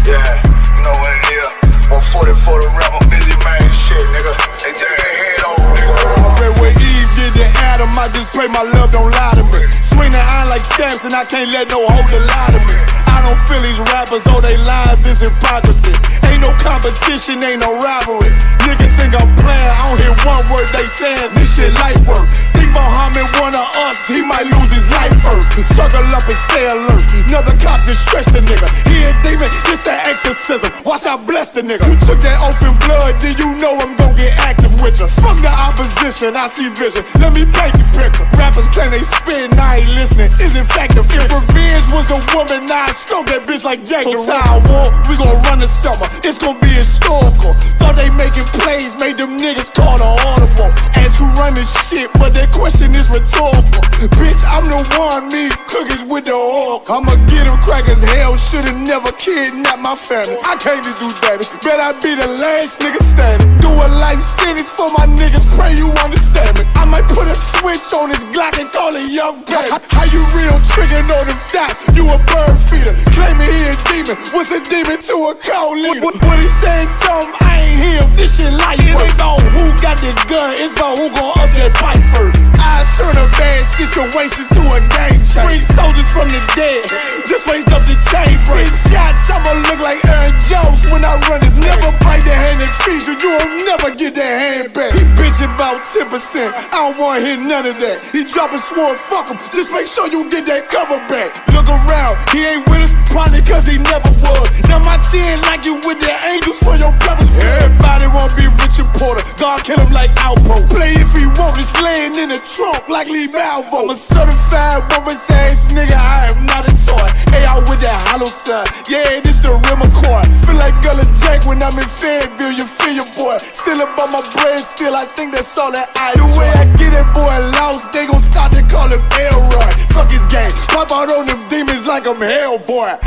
Yeah, you know what it is. 140 for the rapper, busy man shit, nigga. They take their head over, nigga. I read where Eve did to Adam, I just pray my love don't lie to me. Swing the iron like stamps and I can't let no holder lie to me. I don't feel these rappers, all they lies is hypocrisy. Ain't no competition, ain't no rivalry. Niggas think I'm playing, I don't hear one word they saying, this shit light work. Think Muhammad one of us, he might lose his life first. Circle up and stay alert, another cop just stretch the nigga. He a demon, it's that exorcism, watch I bless the nigga. You took that oath in blood, then you know I'm gon' get active with you. Fuck the opposition, I see vision, let me paint the picture. Rappers claim they spit and I ain't listening, is in fact the If revenge was a woman, now I stroke that bitch like Jake. So Tower War, we gon' run the summer, it's gon' be historical. Thought they making plays, made them niggas call the audible. Ask who run this shit, but that question is rhetorical. Bitch, I'm the one, me cookies with the oil. I'ma get them crackers, hell should've never kidnapped my family. I can't just do that, bet I be the last nigga standing. Do a life sentence for my niggas, pray you understand me. I might put a switch on this Glock and call it young baby. How you real triggering on them dots? You a bird feeder, claiming he a demon. What's a demon to a cold leader? When he saying something, I ain't hear him, this shit light. It ain't about who got this gun, it's about who gon' up that pipe first. I turn a bad situation to a game changer. Bring soldiers from the dead, just raised up the chain. 6 shots, I'ma look like Aaron Jones when I run it. Never bite the hand that feeds you, you will never get that hand back. He bitchin' about 10%, I don't wanna hear none of that. He dropping sword, fuck him, just make sure you get that cover back. Look around, he ain't with us, probably cause he never was. Now my chin like you with the angels for your brothers. Everybody wanna be Richard Porter, God kill him like Alpo. Play if he want, it's laying in the trunk like Lee Malvo. I'm a certified woman's ass nigga, I am not a toy. Hey, I with that hollow side, yeah, this the rim accord. Feel like Gullah Jack when I'm in Fayetteville, you feel your boy. Still about my bread, still I think that's all that I enjoy. The way I get that boy lost, they gon' start to call him Elroy. Fuck his game, pop out on them demons like I'm Hellboy.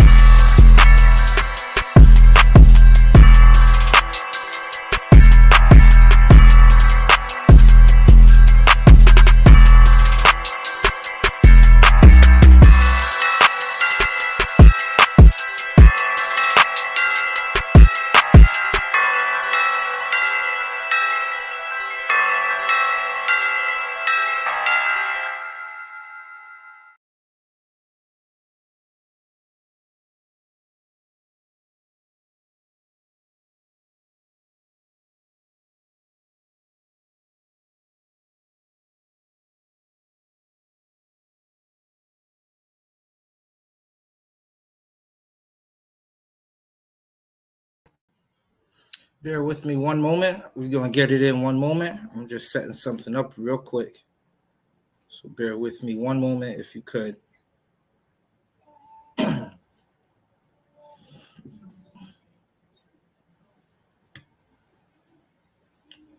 Bear with me one moment. We're going to get it in one moment. I'm just setting something up real quick. So bear with me one moment if you could. I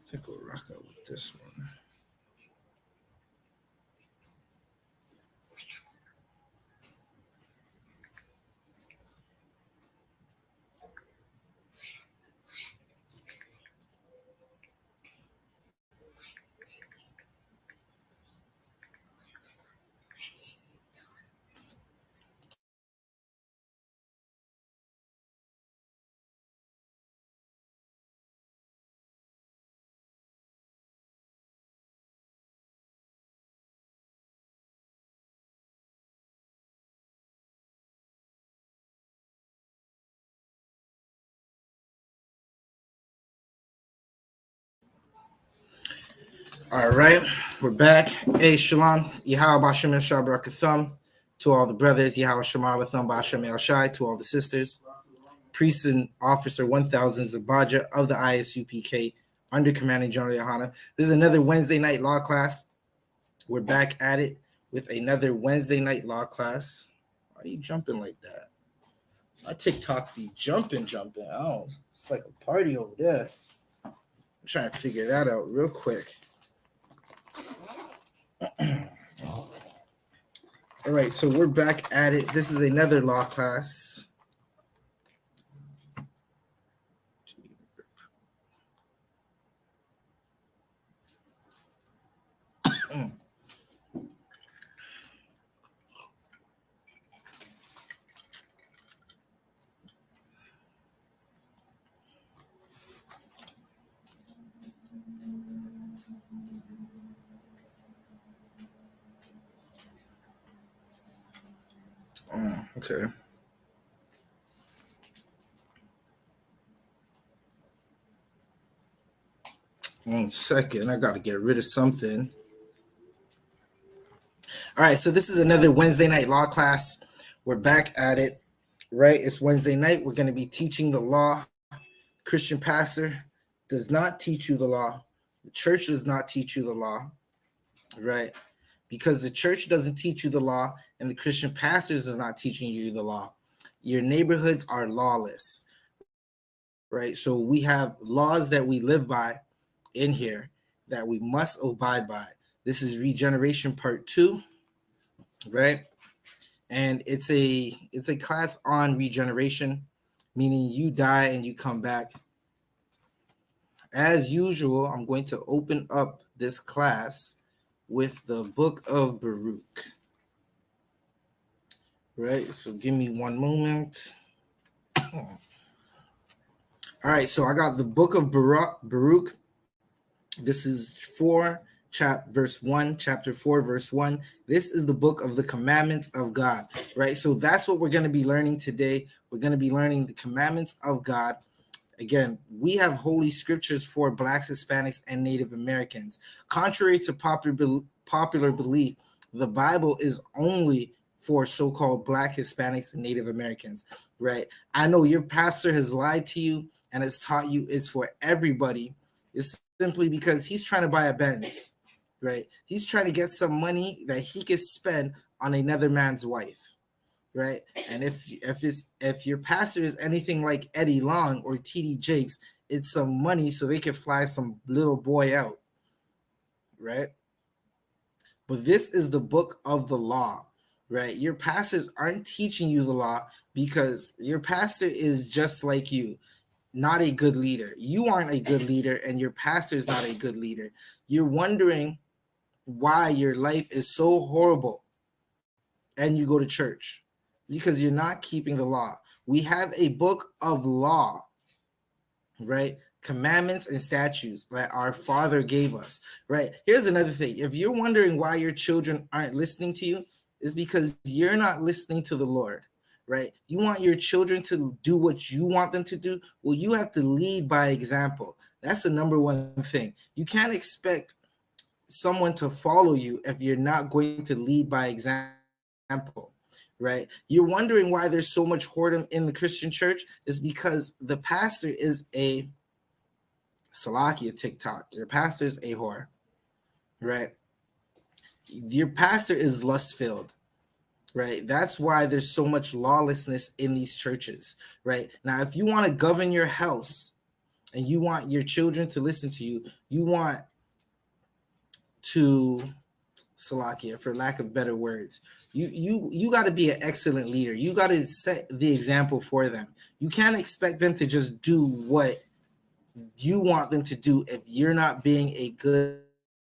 think we'll rock out with this one. All right, we're back. Hey, Shalom, Yahweh Bashem El Shabrakathum, to all the brothers, Yahweh Shemar Latham Bashem El Shai, to all the sisters, priest and officer 1000 Zabaja of the I.S.U.P.K, under commanding General YAHANNA. This is another Wednesday night law class. We're back at it with another Wednesday night law class. Why are you jumping like that? My TikTok be jumping. Oh, it's like a party over there. I'm trying to figure that out real quick. All right, so we're back at it. This is another law class. Okay. One second. I got to get rid of something. All right. So this is another Wednesday night law class. We're back at it, right? It's Wednesday night. We're going to be teaching the law. Christian pastor does not teach you the law. The church does not teach you the law, right? Because the church doesn't teach you the law and the Christian pastors is not teaching you the law. Your neighborhoods are lawless, right? So we have laws that we live by in here that we must abide by. This is Regeneration Part 2, right? And it's a class on regeneration, meaning you die and you come back. As usual, I'm going to open up this class with the book of Baruch. Right, so give me one moment. All right, so I got the book of Baruch. This is 4, verse 1, chapter 4, verse 1. This is the book of the commandments of God, right? So that's what we're going to be learning today. We're going to be learning the commandments of God. Again, we have holy scriptures for Blacks, Hispanics, and Native Americans. Contrary to popular belief, the Bible is only for so-called Black, Hispanics, and Native Americans, right? I know your pastor has lied to you and has taught you it's for everybody. It's simply because he's trying to buy a Benz, right? He's trying to get some money that he can spend on another man's wife, right? And if your pastor is anything like Eddie Long or TD Jakes, it's some money so they can fly some little boy out, right? But this is the book of the law, right? Your pastors aren't teaching you the law because your pastor is just like you, not a good leader. You aren't a good leader, and your pastor is not a good leader. You're wondering why your life is so horrible, and you go to church because you're not keeping the law. We have a book of law, right? Commandments and statutes that our Father gave us, right? Here's another thing. If you're wondering why your children aren't listening to you, it's because you're not listening to the Lord, right? You want your children to do what you want them to do. Well, you have to lead by example. That's the number one thing. You can't expect someone to follow you if you're not going to lead by example, right? You're wondering why there's so much whoredom in the Christian church is because the pastor is a Salakia TikTok. Your pastor is a whore, right? Your pastor is lust-filled, right? That's why there's so much lawlessness in these churches, right? Now, if you want to govern your house and you want your children to listen to you, you want to Salakia, for lack of better words, you got to be an excellent leader. You got to set the example for them. You can't expect them to just do what you want them to do if you're not being a good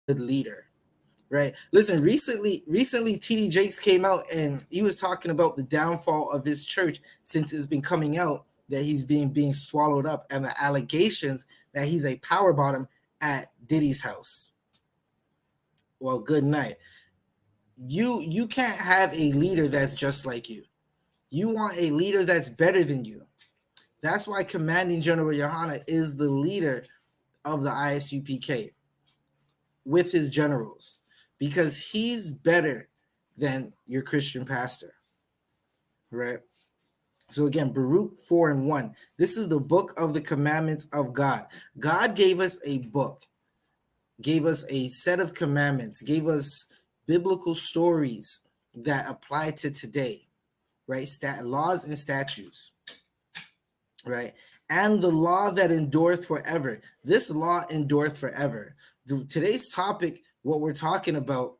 leader, right? Listen, recently TD Jakes came out and he was talking about the downfall of his church since it's been coming out that he's being swallowed up and the allegations that he's a power bottom at Diddy's house. Well, good night. You can't have a leader that's just like you. You want a leader that's better than you. That's why Commanding General YAHANNA is the leader of the I.S.U.P.K with his generals, because he's better than your Christian pastor, right? So again, Baruch 4 and 1. This is the book of the commandments of God. God gave us a book, gave us a set of commandments, gave us biblical stories that apply to today, right? Laws and statutes, right? And the law that endureth forever. This law endureth forever. Today's topic, what we're talking about,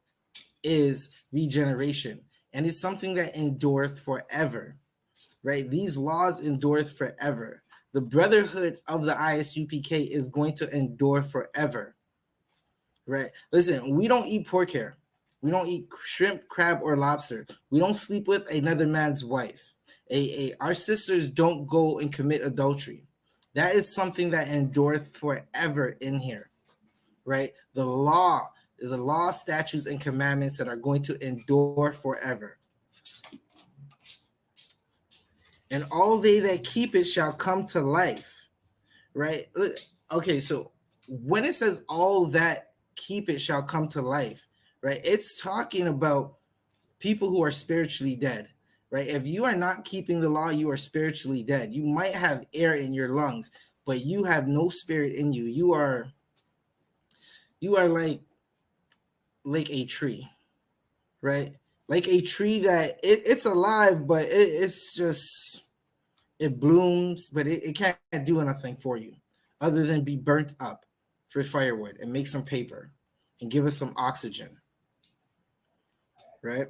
is regeneration, and it's something that endureth forever, right? These laws endureth forever. The brotherhood of the I.S.U.P.K is going to endure forever, right? Listen, we don't eat pork here. We don't eat shrimp, crab, or lobster. We don't sleep with another man's wife. Our sisters don't go and commit adultery. That is something that endureth forever in here, right? The law, statutes, and commandments that are going to endure forever. and all they that keep it shall come to life. Right? Okay, so when it says all that keep it shall come to life, right? It's talking about people who are spiritually dead, right? If you are not keeping the law, you are spiritually dead. You might have air in your lungs, but you have no spirit in you. You are like a tree, right? Like a tree that it's alive, but it blooms, but it can't do anything for you other than be burnt up for firewood and make some paper and give us some oxygen, right?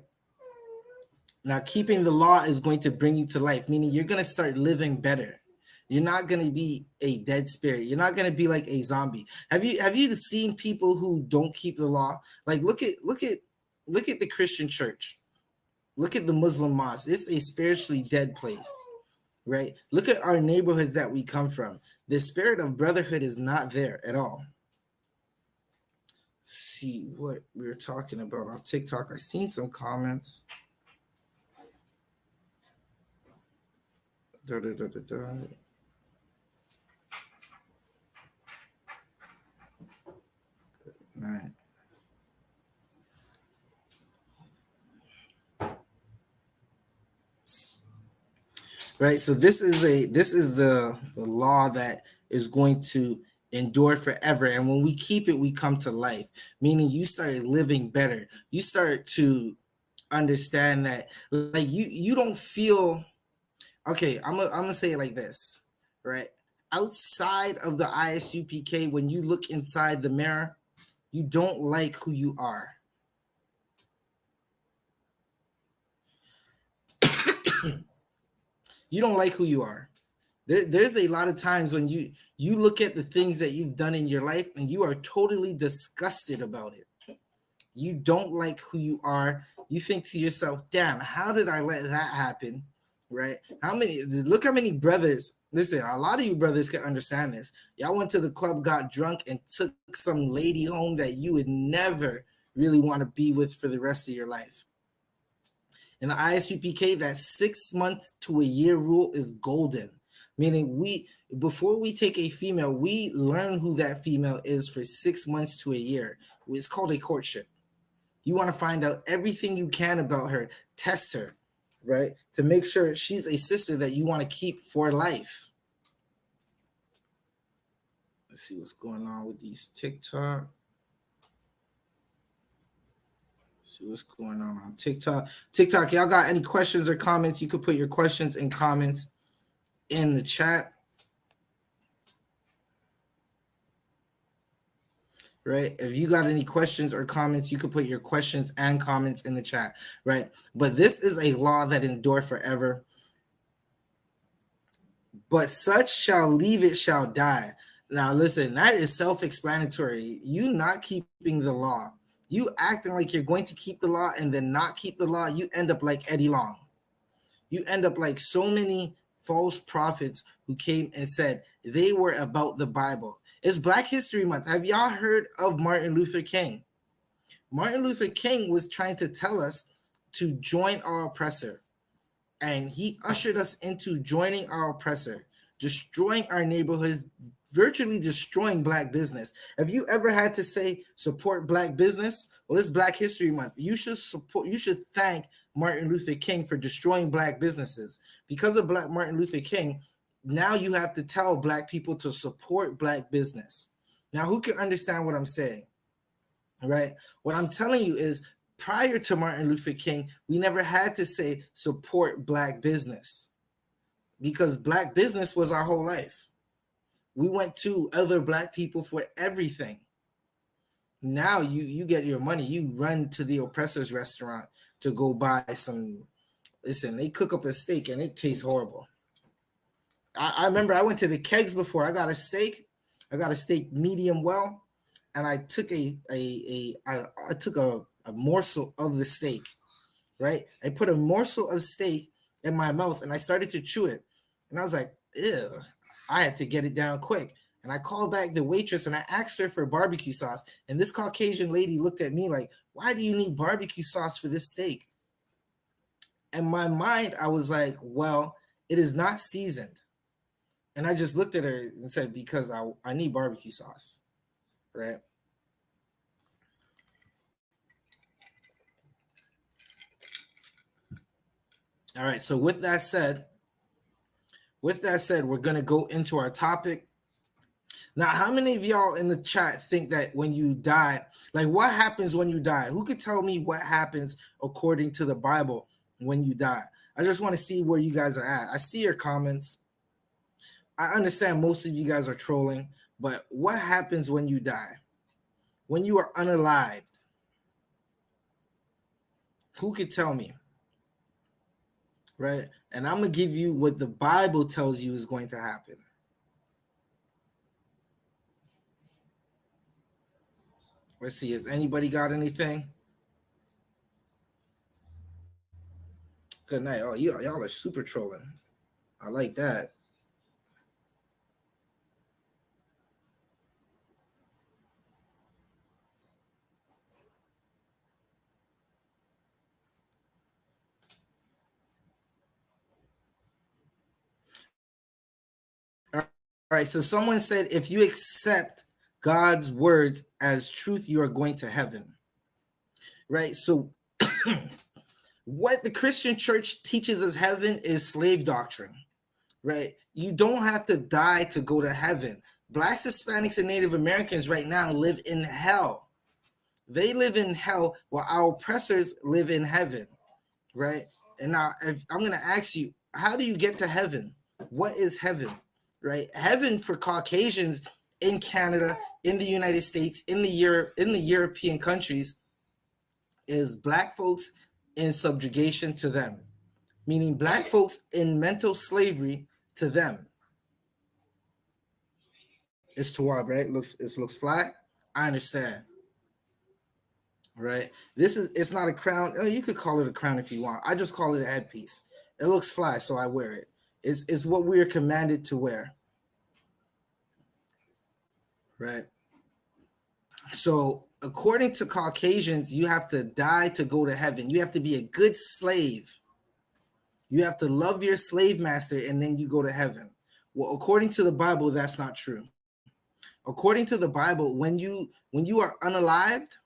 Now, keeping the law is going to bring you to life, meaning you're going to start living better. You're not going to be a dead spirit. You're not going to be like a zombie. Have you seen people who don't keep the law? Like look at the Christian church. Look at the Muslim mosque. It's a spiritually dead place, right? Look at our neighborhoods that we come from. The spirit of brotherhood is not there at all. See what we were talking about on TikTok. I seen some comments. Right. Right. So this is the law that is going to endure forever. And when we keep it, we come to life, meaning you start living better. You start to understand that like you don't feel okay. I'm gonna say it like this, right? Outside of the I.S.U.P.K, when you look inside the mirror, you don't like who you are. You don't like who you are. There's a lot of times when you look at the things that you've done in your life and you are totally disgusted about it. You don't like who you are. You think to yourself, damn, how did I let that happen? Right? Look how many brothers, listen, a lot of you brothers can understand this. Y'all went to the club, got drunk, and took some lady home that you would never really want to be with for the rest of your life. In the I.S.U.P.K, that 6 months to a year rule is golden. Meaning before we take a female, we learn who that female is for 6 months to a year. It's called a courtship. You want to find out everything you can about her, test her, right? To make sure she's a sister that you want to keep for life. Let's see what's going on with these TikTok. See what's going on TikTok. TikTok, y'all got any questions or comments? You could put your questions and comments in the chat. Right? If you got any questions or comments, you could put your questions and comments in the chat, right? But this is a law that endure forever. But such shall leave it shall die. Now, listen, that is self-explanatory. You not keeping the law, you acting like you're going to keep the law and then not keep the law, you end up like Eddie Long. You end up like so many false prophets who came and said they were about the Bible. It's Black History Month. Have y'all heard of Martin Luther King? Martin Luther King was trying to tell us to join our oppressor. And he ushered us into joining our oppressor, destroying our neighborhoods, virtually destroying Black business. Have you ever had to say support Black business? Well, it's Black History Month. You should thank Martin Luther King for destroying Black businesses. Because of Martin Luther King, now you have to tell Black people to support Black business. Now, who can understand what I'm saying? Right? What I'm telling you is, prior to Martin Luther King, we never had to say support Black business because Black business was our whole life. We went to other Black people for everything. Now you get your money, you run to the oppressor's restaurant to go buy some. Listen, they cook up a steak and it tastes horrible. I remember I went to the Kegs before. I got a steak medium well, and I took I took a morsel of the steak, right? I put a morsel of steak in my mouth and I started to chew it. And I was like, ew, I had to get it down quick. And I called back the waitress and I asked her for barbecue sauce. And this Caucasian lady looked at me like, why do you need barbecue sauce for this steak? In my mind, I was like, well, It is not seasoned. And I just looked at her and said, because I need barbecue sauce, right? All right, so with that said, we're going to go into our topic. Now, how many of y'all in the chat think that when you die, like what happens when you die? Who could tell me what happens according to the Bible when you die? I just want to see where you guys are at. I see your comments. I understand most of you guys are trolling, but what happens when you die? When you are unalived? Who could tell me? Right? And I'm going to give you what the Bible tells you is going to happen. Let's see. Has anybody got anything? Good night. Oh, y'all are super trolling. I like that. All right. So someone said, if you accept God's words as truth, you are going to heaven. Right. So what the Christian church teaches as heaven is slave doctrine. Right. You don't have to die to go to heaven. Blacks, Hispanics, and Native Americans right now live in hell. They live in hell while our oppressors live in heaven. Right. And now I'm going to ask you, how do you get to heaven? What is heaven? Right? Heaven for Caucasians in Canada, in the United States, in the European countries is black folks in subjugation to them, meaning black folks in mental slavery to them. It's Tawab, right? It looks fly. I understand. Right? It's not a crown. You could call it a crown if you want. I just call it a headpiece. It looks fly, so I wear it. It's what we are commanded to wear. Right? So according to Caucasians, you have to die to go to heaven. You have to be a good slave. You have to love your slave master, and then you go to heaven. Well, according to the Bible, that's not true. According to the Bible, when you are unalived,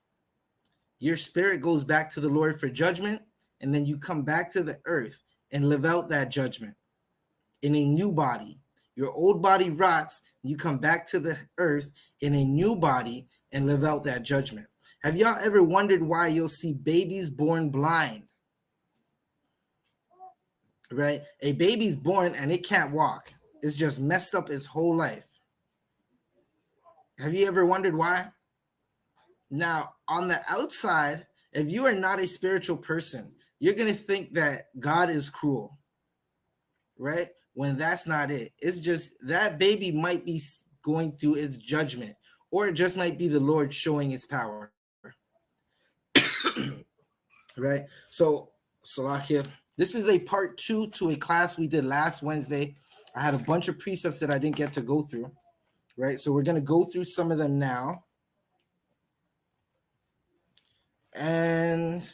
your spirit goes back to the Lord for judgment, and then you come back to the earth and live out that judgment in a new body. Your old body rots, you come back to the earth in a new body and live out that judgment. Have y'all ever wondered why you'll see babies born blind? Right? A baby's born and it can't walk. It's just messed up its whole life. Have you ever wondered why? Now, on the outside, if you are not a spiritual person, you're going to think that God is cruel, right? When that's not it. It's just that baby might be going through its judgment, or it just might be the Lord showing his power. Right? So, Salakia, this is a part 2 to a class we did last Wednesday. I had a bunch of precepts that I didn't get to go through, right? So we're going to go through some of them now. And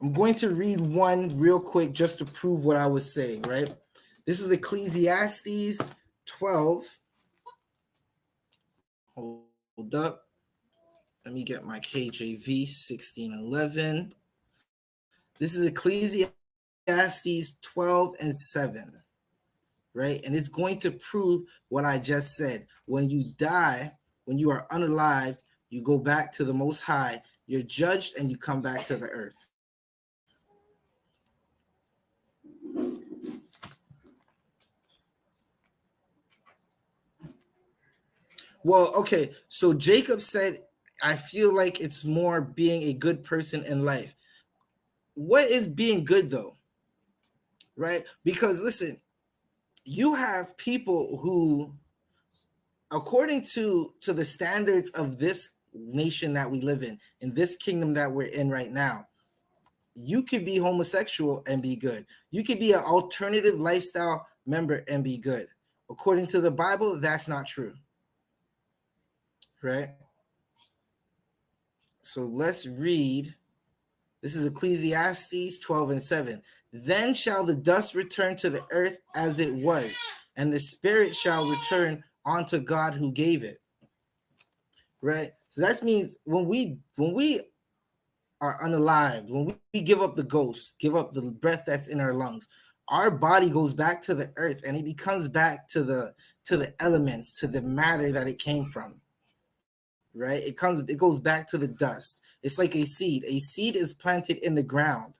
I'm going to read one real quick just to prove what I was saying, right? This is Ecclesiastes 12. Hold up. Let me get my KJV 1611. This is Ecclesiastes 12 and 7, right? And it's going to prove what I just said. When you die, when you are unalived, you go back to the Most High. You're judged and you come back to the earth. Well, okay. So Jacob said, I feel like it's more being a good person in life. What is being good though? Right? Because listen, you have people who, according to the standards of this nation that we live in this kingdom that we're in right now, you could be homosexual and be good. You could be an alternative lifestyle member and be good. According to the Bible, that's not true. Right? So let's read. This is Ecclesiastes 12 and 7. Then shall the dust return to the earth as it was, and the spirit shall return unto God who gave it. Right? So that means when we are unalived, when we give up the ghost, give up the breath that's in our lungs, our body goes back to the earth and it becomes back to the elements, to the matter that it came from. Right? It goes back to the dust. It's like a seed. A seed is planted in the ground.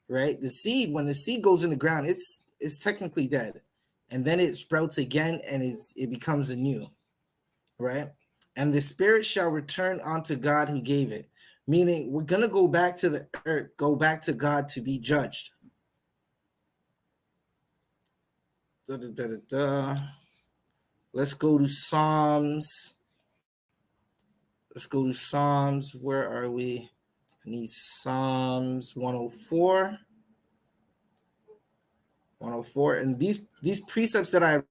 Right? The seed, when the seed goes in the ground, it's technically dead. And then it sprouts again and it becomes anew. Right? And the spirit shall return unto God who gave it. Meaning we're going to go back to the earth, go back to God to be judged. Let's go to Psalms. Let's go to Psalms. Where are we? I need Psalms 104. 104. And these precepts that I'm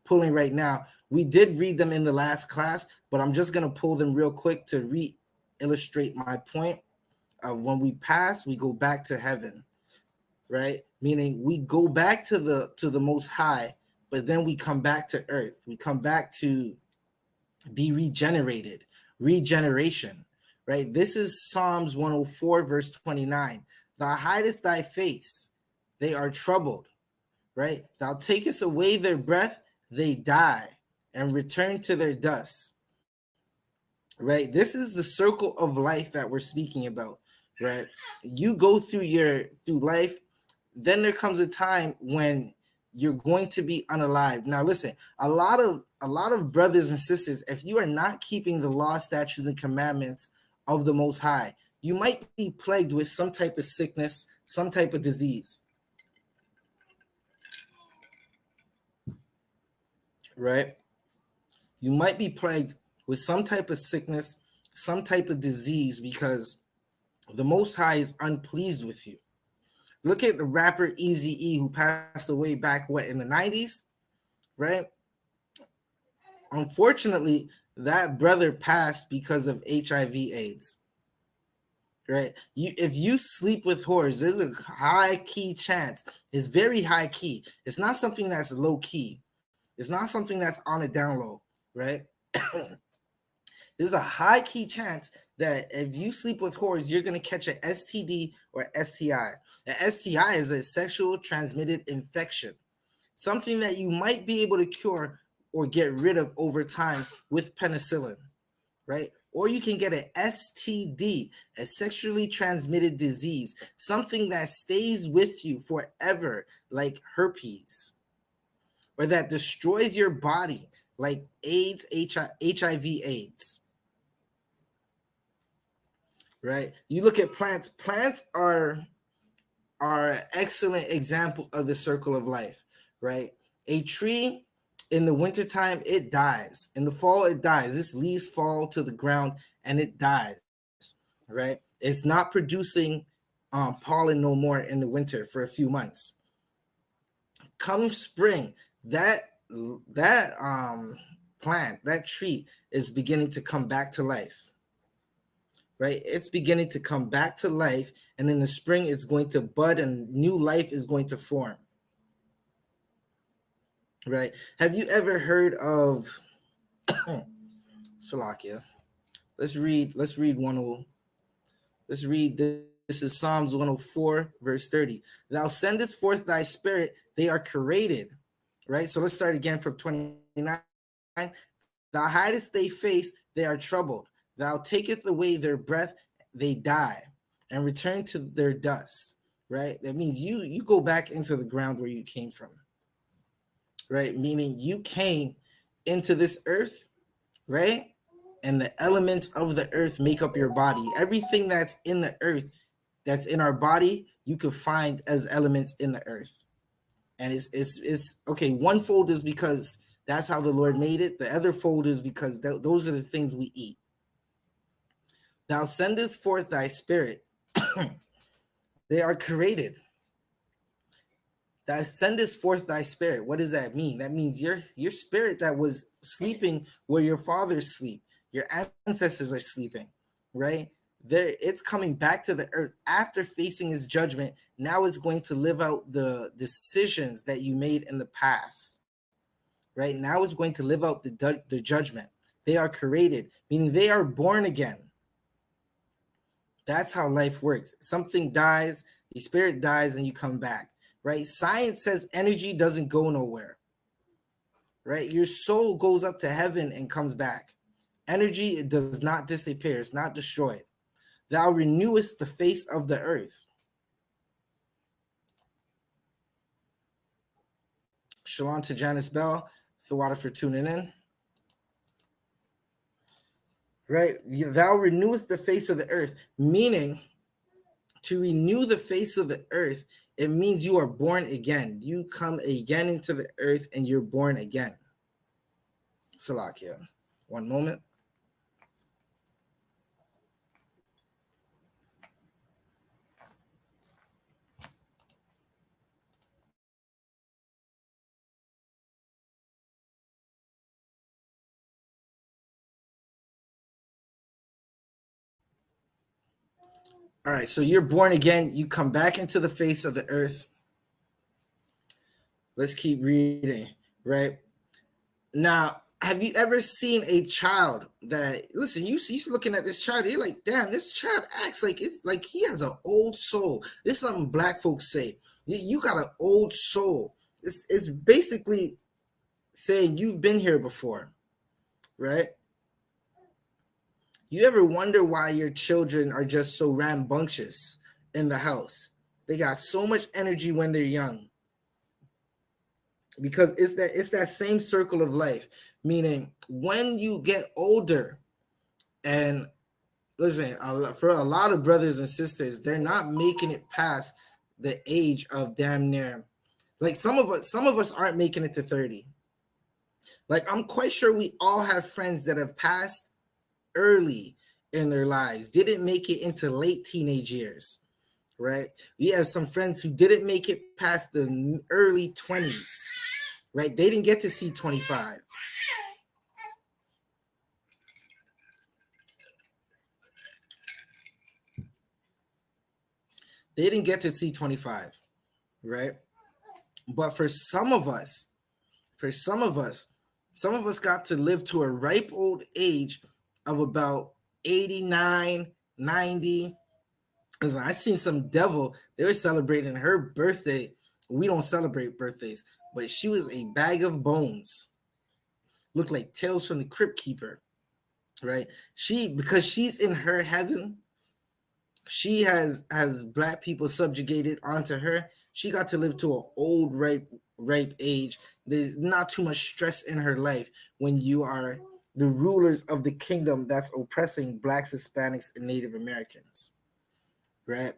pulling right now, we did read them in the last class, but I'm just going to pull them real quick to illustrate my point of when we pass, we go back to heaven, right? Meaning we go back to the Most High, but then we come back to earth. We come back to be regenerated, regeneration, right? This is Psalms 104, verse 29. Thou hidest thy face, they are troubled, right? Thou takest away their breath, they die and return to their dust. Right? This is the circle of life that we're speaking about, right? You go through life, then there comes a time when you're going to be unalive. Now listen, a lot of brothers and sisters, if you are not keeping the law, statutes, and commandments of the Most High, you might be plagued with some type of sickness, some type of disease. Right? You might be plagued with some type of sickness, some type of disease, because the Most High is unpleased with you. Look at the rapper Eazy-E, who passed away back in the 90s, right? Unfortunately, that brother passed because of HIV/AIDS. Right? If you sleep with whores, there's a high key chance. It's very high key. It's not something that's low key. It's not something that's on a down low, right? There's a high key chance that if you sleep with whores, you're going to catch an STD or STI. An STI is a sexual transmitted infection, something that you might be able to cure or get rid of over time with penicillin, right? Or you can get an STD, a sexually transmitted disease, something that stays with you forever, like herpes, or that destroys your body, like AIDS, HIV/AIDS. Right? You look at plants. Plants are an excellent example of the circle of life, right? A tree in the wintertime, it dies. In the fall, it dies. Its leaves fall to the ground and it dies, right? It's not producing pollen no more in the winter for a few months. Come spring, that plant, that tree is beginning to come back to life. Right? It's beginning to come back to life, and in the spring, it's going to bud and new life is going to form. Right? Have you ever heard of Salakia? Let's read this is Psalms 104, verse 30. Thou sendest forth thy spirit, they are created. Right? So let's start again from 29. Thou hidest thy face, they are troubled. Thou taketh away their breath, they die, and return to their dust. Right? That means you go back into the ground where you came from. Right? Meaning you came into this earth, right? And the elements of the earth make up your body. Everything that's in the earth, that's in our body, you could find as elements in the earth. And it's okay. One fold is because that's how the Lord made it. The other fold is because those are the things we eat. Thou sendest forth thy spirit. They are created. Thou sendest forth thy spirit. What does that mean? That means your spirit that was sleeping where your fathers sleep, your ancestors are sleeping, right? it's coming back to the earth after facing his judgment. Now it's going to live out the decisions that you made in the past. Right now it's going to live out the judgment. They are created, meaning they are born again. That's how life works. Something dies, the spirit dies, and you come back. Right? Science says energy doesn't go nowhere. Right? Your soul goes up to heaven and comes back. Energy, it does not disappear. It's not destroyed. Thou renewest the face of the earth. Shalom to Janice Bell, the water for tuning in. Right? Thou renewest the face of the earth, meaning to renew the face of the earth, it means you are born again. You come again into the earth and you're born again. Salakia. One moment. All right, so you're born again. You come back into the face of the earth. Let's keep reading, right? Now, have you ever seen a child that, listen, you looking at this child, you're like, damn, this child acts like it's like he has an old soul. This is something black folks say. You got an old soul. It's basically saying you've been here before, right? You ever wonder why your children are just so rambunctious in the house? They got so much energy when they're young. Because it's that same circle of life, meaning when you get older, and listen, for a lot of brothers and sisters, they're not making it past the age of damn near, like some of us aren't making it to 30. Like I'm quite sure we all have friends that have passed early in their lives, didn't make it into late teenage years, right? We have some friends who didn't make it past the early 20s, right? They didn't get to see 25. They didn't get to see 25, right? But for some of us got to live to a ripe old age of about 89, 90. Listen, I seen some devil, they were celebrating her birthday. We don't celebrate birthdays, but she was a bag of bones. Looked like Tales from the Crypt Keeper, right? Because she's in her heaven, she has black people subjugated onto her. She got to live to an old, ripe age. There's not too much stress in her life when you are the rulers of the kingdom that's oppressing blacks, Hispanics, and Native Americans, right?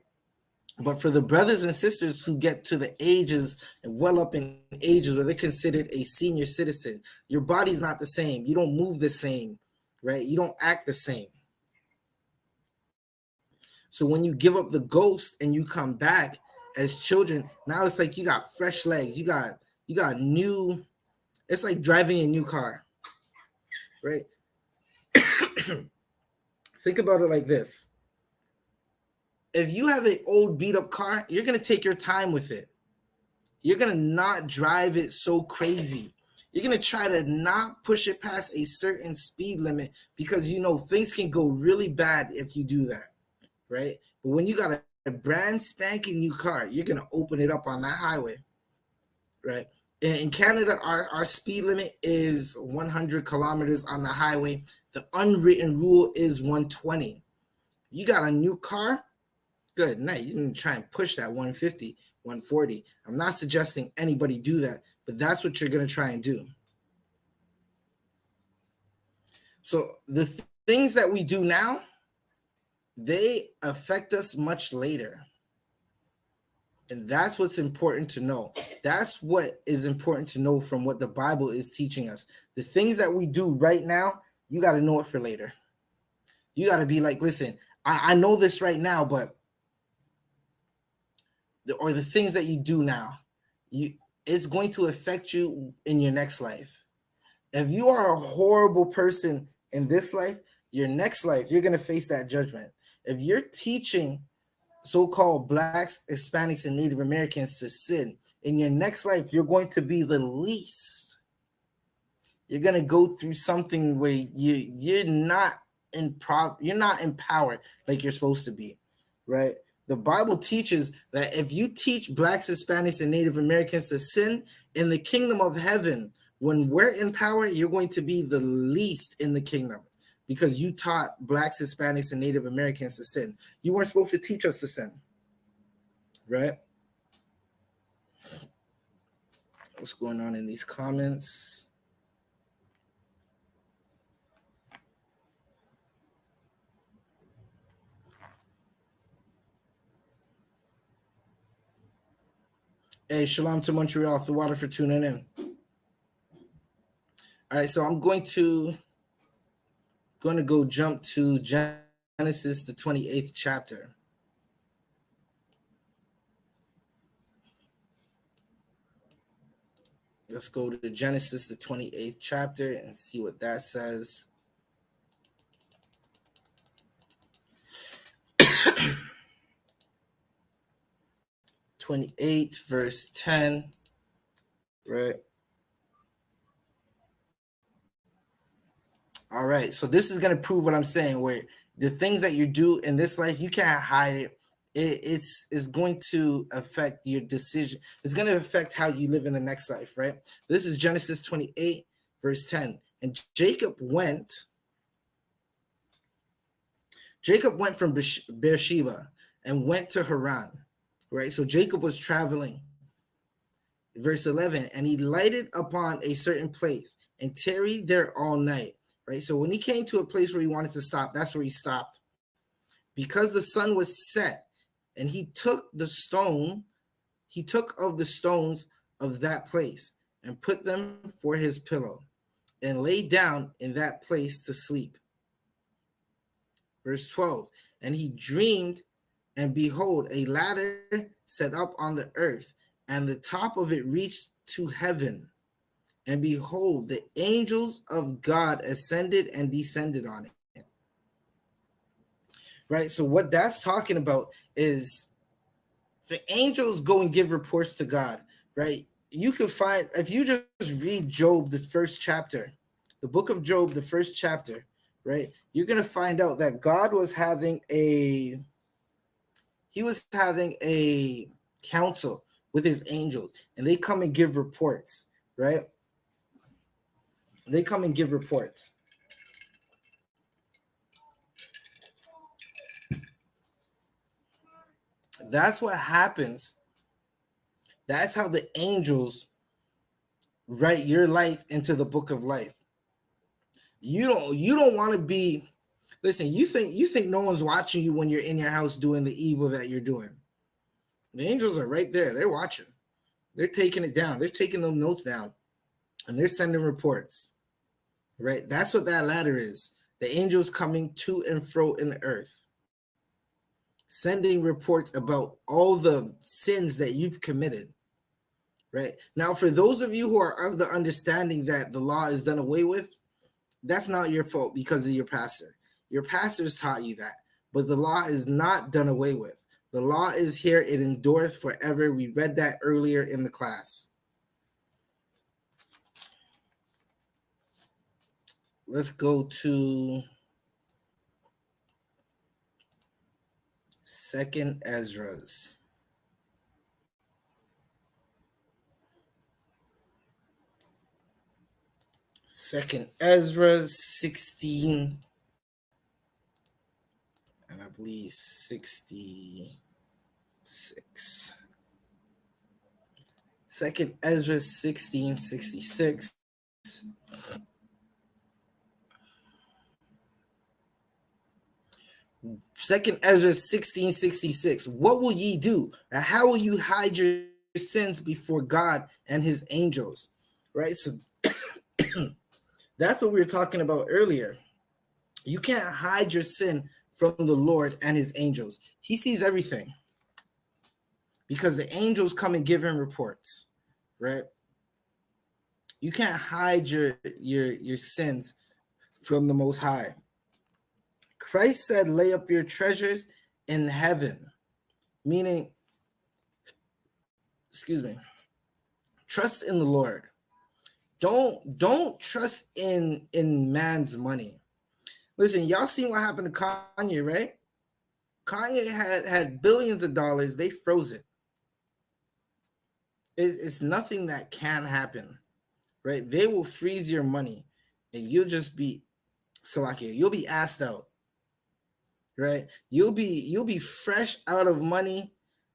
But for the brothers and sisters who get to the ages and well up in ages where they're considered a senior citizen, your body's not the same. You don't move the same, right? You don't act the same. So when you give up the ghost and you come back as children, now it's like you got fresh legs. You got new, it's like driving a new car, right? Think about it like this. If you have an old beat up car, you're going to take your time with it. You're going to not drive it so crazy. You're going to try to not push it past a certain speed limit because you know things can go really bad if you do that, right? But when you got a brand spanking new car, you're going to open it up on that highway, right? In Canada, our speed limit is 100 kilometers on the highway. The unwritten rule is 120. You got a new car, good night. You can try and push that 150, 140. I'm not suggesting anybody do that, but that's what you're going to try and do. So the things that we do now, they affect us much later. And that's what's important to know. That's what is important to know from what the Bible is teaching us. The things that we do right now, you got to know it for later. You got to be like, listen, I know this right now, but the things that you do now, it's going to affect you in your next life. If you are a horrible person in this life, your next life, you're going to face that judgment. if you're teaching so-called blacks, Hispanics, and Native Americans to sin, in your next life, you're going to be the least. You're gonna go through something where you're not you're not empowered like you're supposed to be, right? The Bible teaches that if you teach blacks, Hispanics, and Native Americans to sin in the kingdom of heaven, when we're in power, you're going to be the least in the kingdom because you taught blacks, Hispanics, and Native Americans to sin. You weren't supposed to teach us to sin, right? What's going on in these comments? Hey, shalom to Montreal, off the water for tuning in. All right, so I'm going to go jump to Genesis, the 28th chapter. Let's go to Genesis, the 28th chapter, and see what that says. (28) verse 10, right? All right, so this is going to prove what I'm saying, where the things that you do in this life, you can't hide it. It's going to affect your decision. It's going to affect how you live in the next life, right? This is Genesis 28, verse 10. And Jacob went from Beersheba and went to Haran, right? So Jacob was traveling. Verse 11, and he lighted upon a certain place and tarried there all night, right? So when he came to a place where he wanted to stop, that's where he stopped. Because the sun was set, and he took of the stones of that place and put them for his pillow and lay down in that place to sleep. Verse 12, and he dreamed, and behold, a ladder set up on the earth, and the top of it reached to heaven. And behold, the angels of God ascended and descended on it. Right? So what that's talking about is the angels go and give reports to God, right? You can find, if you just read Job, the first chapter, the book of Job, the first chapter, right? You're going to find out that God was having a council with his angels, and they come and give reports, right? They come and give reports. That's what happens. That's how the angels write your life into the book of life. You don't want to be, listen, you think no one's watching you when you're in your house doing the evil that you're doing. The angels are right there. They're watching. They're taking it down. They're taking those notes down, and they're sending reports, right? That's what that ladder is. The angels coming to and fro in the earth, sending reports about all the sins that you've committed, right? Now, for those of you who are of the understanding that the law is done away with, that's not your fault because of your pastor. Your pastors taught you that, but the law is not done away with. The law is here. It endureth forever. We read that earlier in the class. Let's go to 2nd Ezra's. Second Ezra 16, and I believe 66. Second Ezra 16:66. Second Ezra 16:66. What will ye do? And how will you hide your sins before God and his angels? Right? So that's what we were talking about earlier. You can't hide your sin from the Lord and his angels. He sees everything because the angels come and give him reports, right? You can't hide your sins from the Most High. Christ said, lay up your treasures in heaven, meaning, excuse me, trust in the Lord. Don't trust in man's money. Listen, y'all seen what happened to Kanye, right? Kanye had billions of dollars. They froze it. It's nothing that can happen, right? They will freeze your money, and you'll just be Salakia. You'll be asked out, right? You'll be fresh out of money,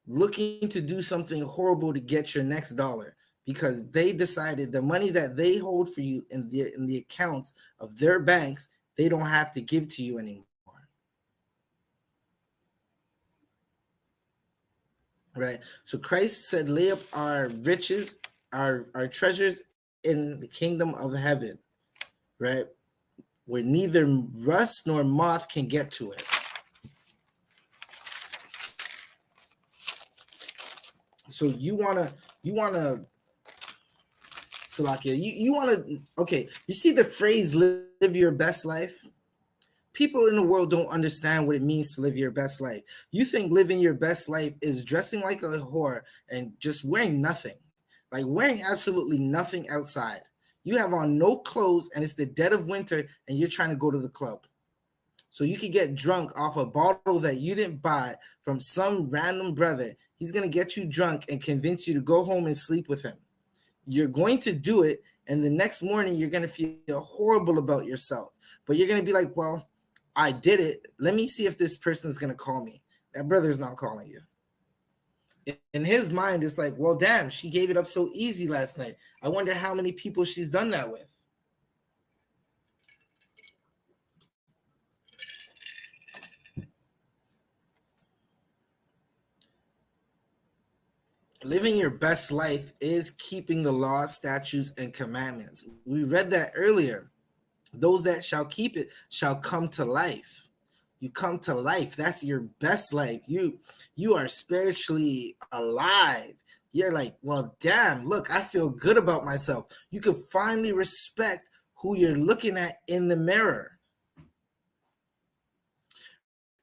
looking to do something horrible to get your next dollar, because they decided the money that they hold for you in the accounts of their banks, they don't have to give to you anymore. Right. So Christ said, lay up our riches, our treasures in the kingdom of heaven, right? Where neither rust nor moth can get to it. So you wanna Salakia, you wanna, okay, you see the phrase live your best life? People in the world don't understand what it means to live your best life. You think living your best life is dressing like a whore and just wearing nothing, like wearing absolutely nothing outside. You have on no clothes and it's the dead of winter and you're trying to go to the club. So you can get drunk off a bottle that you didn't buy from some random brother. He's going to get you drunk and convince you to go home and sleep with him. You're going to do it, and the next morning you're going to feel horrible about yourself. But you're going to be like, well, I did it. Let me see if this person's going to call me. That brother's not calling you. In his mind, it's like, well, damn, she gave it up so easy last night. I wonder how many people she's done that with. Living your best life is keeping the law, statutes, and commandments. We read that earlier. Those that shall keep it shall come to life. You come to life. That's your best life. You are spiritually alive. You're like, well, damn, look, I feel good about myself. You can finally respect who you're looking at in the mirror.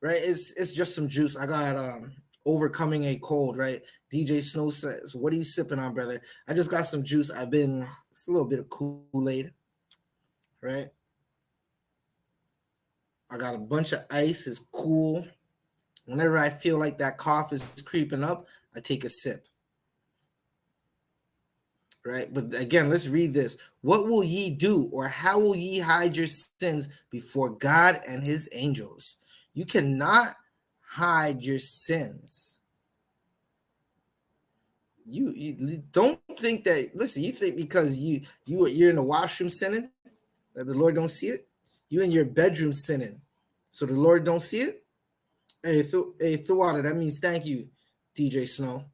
Right? It's just some juice. I got overcoming a cold, right? DJ Snow says, what are you sipping on, brother? I just got some juice. It's a little bit of Kool-Aid, right? I got a bunch of ice. It's cool. Whenever I feel like that cough is creeping up, I take a sip. Right? But again, let's read this. What will ye do, or how will ye hide your sins before God and his angels? You cannot hide your sins. You don't think that, listen, you think because you're in the washroom sinning that the Lord don't see it? You in your bedroom sinning, so the Lord don't see it? Hey, Thawada, that means thank you, DJ Snow.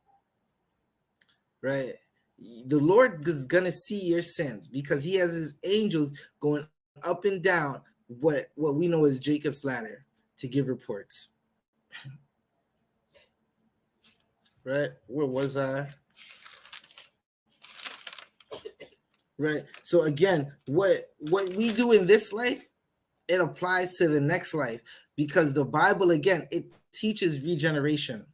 Right? The Lord is gonna see your sins because he has his angels going up and down what we know as Jacob's ladder to give reports. Right? Where was I? Right. So again, what we do in this life, it applies to the next life, because the Bible, again, it teaches regeneration.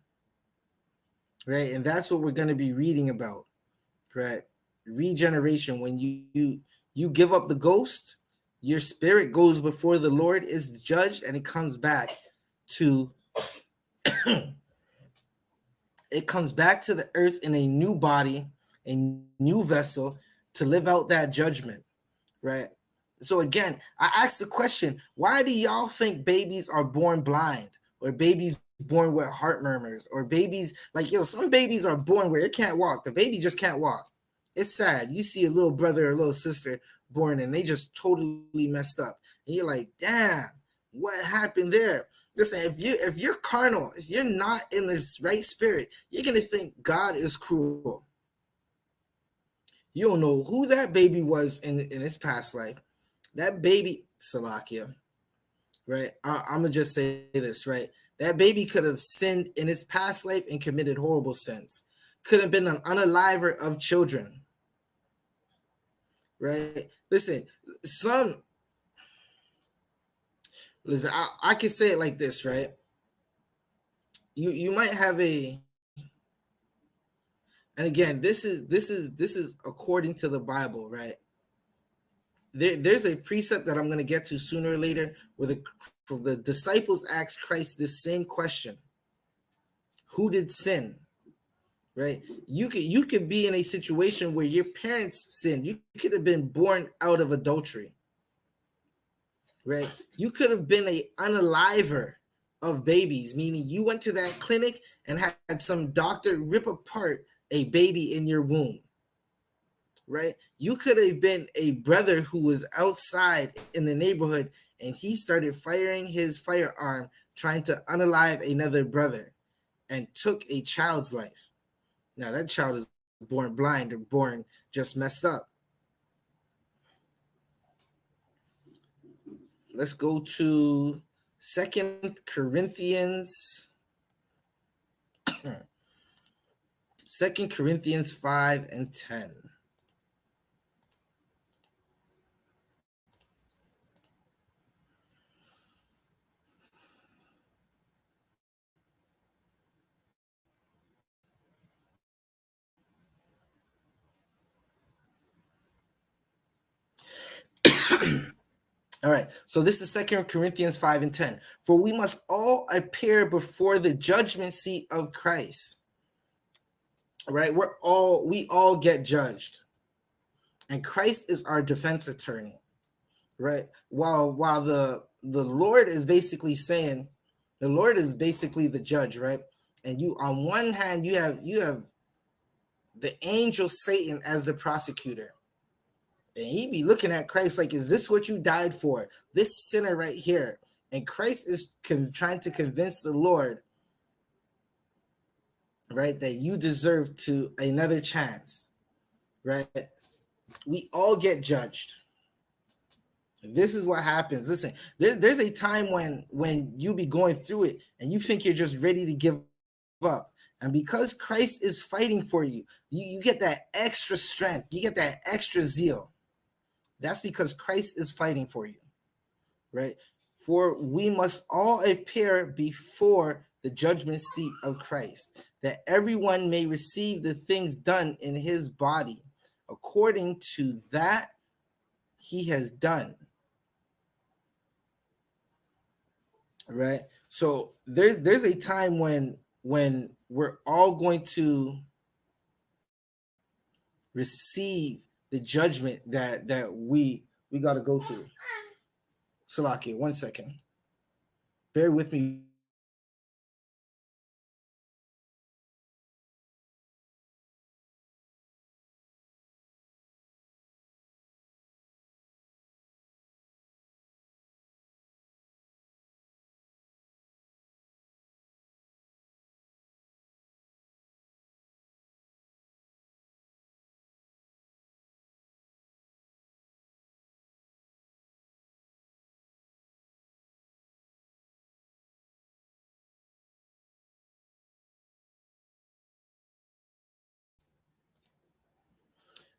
Right? And that's what we're going to be reading about. Right? Regeneration. When you give up the ghost, your spirit goes before the Lord, is judged, and it comes back to it comes back to the earth in a new body, a new vessel, to live out that judgment, right? So again, I asked the question, why do y'all think babies are born blind, or babies born with heart murmurs, or babies, like, some babies are born where it can't walk. The baby just can't walk. It's sad. You see a little brother or a little sister born and they just totally messed up. And you're like, damn, what happened there? Listen, if you're carnal, if you're not in the right spirit, you're going to think God is cruel. You don't know who that baby was in his past life. That baby, Salakia, right? I'm going to just say this, right? That baby could have sinned in his past life and committed horrible sins. Could have been an unaliver of children, right? Listen, Listen, I can say it like this, right? You might have and again, this is according to the Bible, right? There's a precept that I'm going to get to sooner or later where the disciples asked Christ this same question: who did sin? Right? You could be in a situation where your parents sinned. You could have been born out of adultery. Right? You could have been a unaliver of babies, meaning you went to that clinic and had some doctor rip apart a baby in your womb. Right? You could have been a brother who was outside in the neighborhood and he started firing his firearm trying to unalive another brother and took a child's life. Now that child is born blind or born just messed up. Let's go to 2 Corinthians 2 Corinthians 5 and 10. All right, so this is 2 Corinthians 5 and 10. For we must all appear before the judgment seat of Christ. All right, we all get judged. And Christ is our defense attorney. Right? While the Lord is basically saying, the Lord is basically the judge, right? And you, on one hand, you have the angel Satan as the prosecutor. And he be looking at Christ like, is this what you died for? This sinner right here. And Christ is trying to convince the Lord, right, that you deserve to another chance, right? We all get judged. This is what happens. Listen, there's a time when you be going through it and you think you're just ready to give up. And because Christ is fighting for you, you get that extra strength. You get that extra zeal. That's because Christ is fighting for you, right? For we must all appear before the judgment seat of Christ, that everyone may receive the things done in his body according to that he has done. Right? So there's a time when we're all going to receive the judgment that we got to go through. Salakia, 1 second. Bear with me.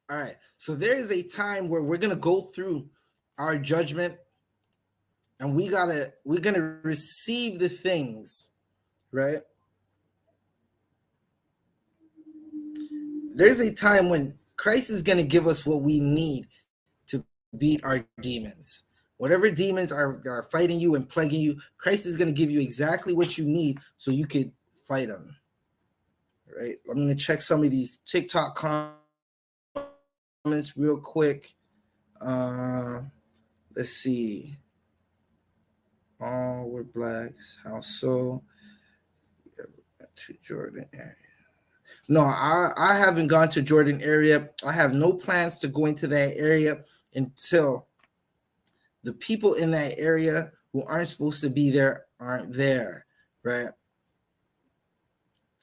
All right. So there is a time where we're going to go through our judgment and we're going to receive the things, right? There's a time when Christ is going to give us what we need to beat our demons. Whatever demons are fighting you and plaguing you, Christ is going to give you exactly what you need so you could fight them. Right? I'm going to check some of these TikTok comments real quick. Let's see. All we're blacks. How so? To Jordan area. No, I haven't gone to Jordan area. I have no plans to go into that area until the people in that area who aren't supposed to be there aren't there, right?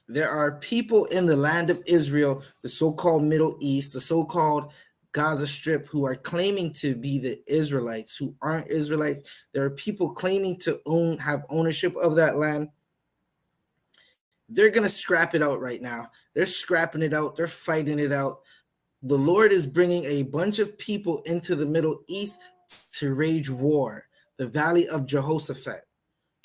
There are people in the land of Israel, the so-called Middle East, the so-called Gaza Strip, who are claiming to be the Israelites, who aren't Israelites. There are people claiming to have ownership of that land. They're going to scrap it out right now. They're scrapping it out. They're fighting it out. The Lord is bringing a bunch of people into the Middle East to wage war. the Valley of Jehoshaphat,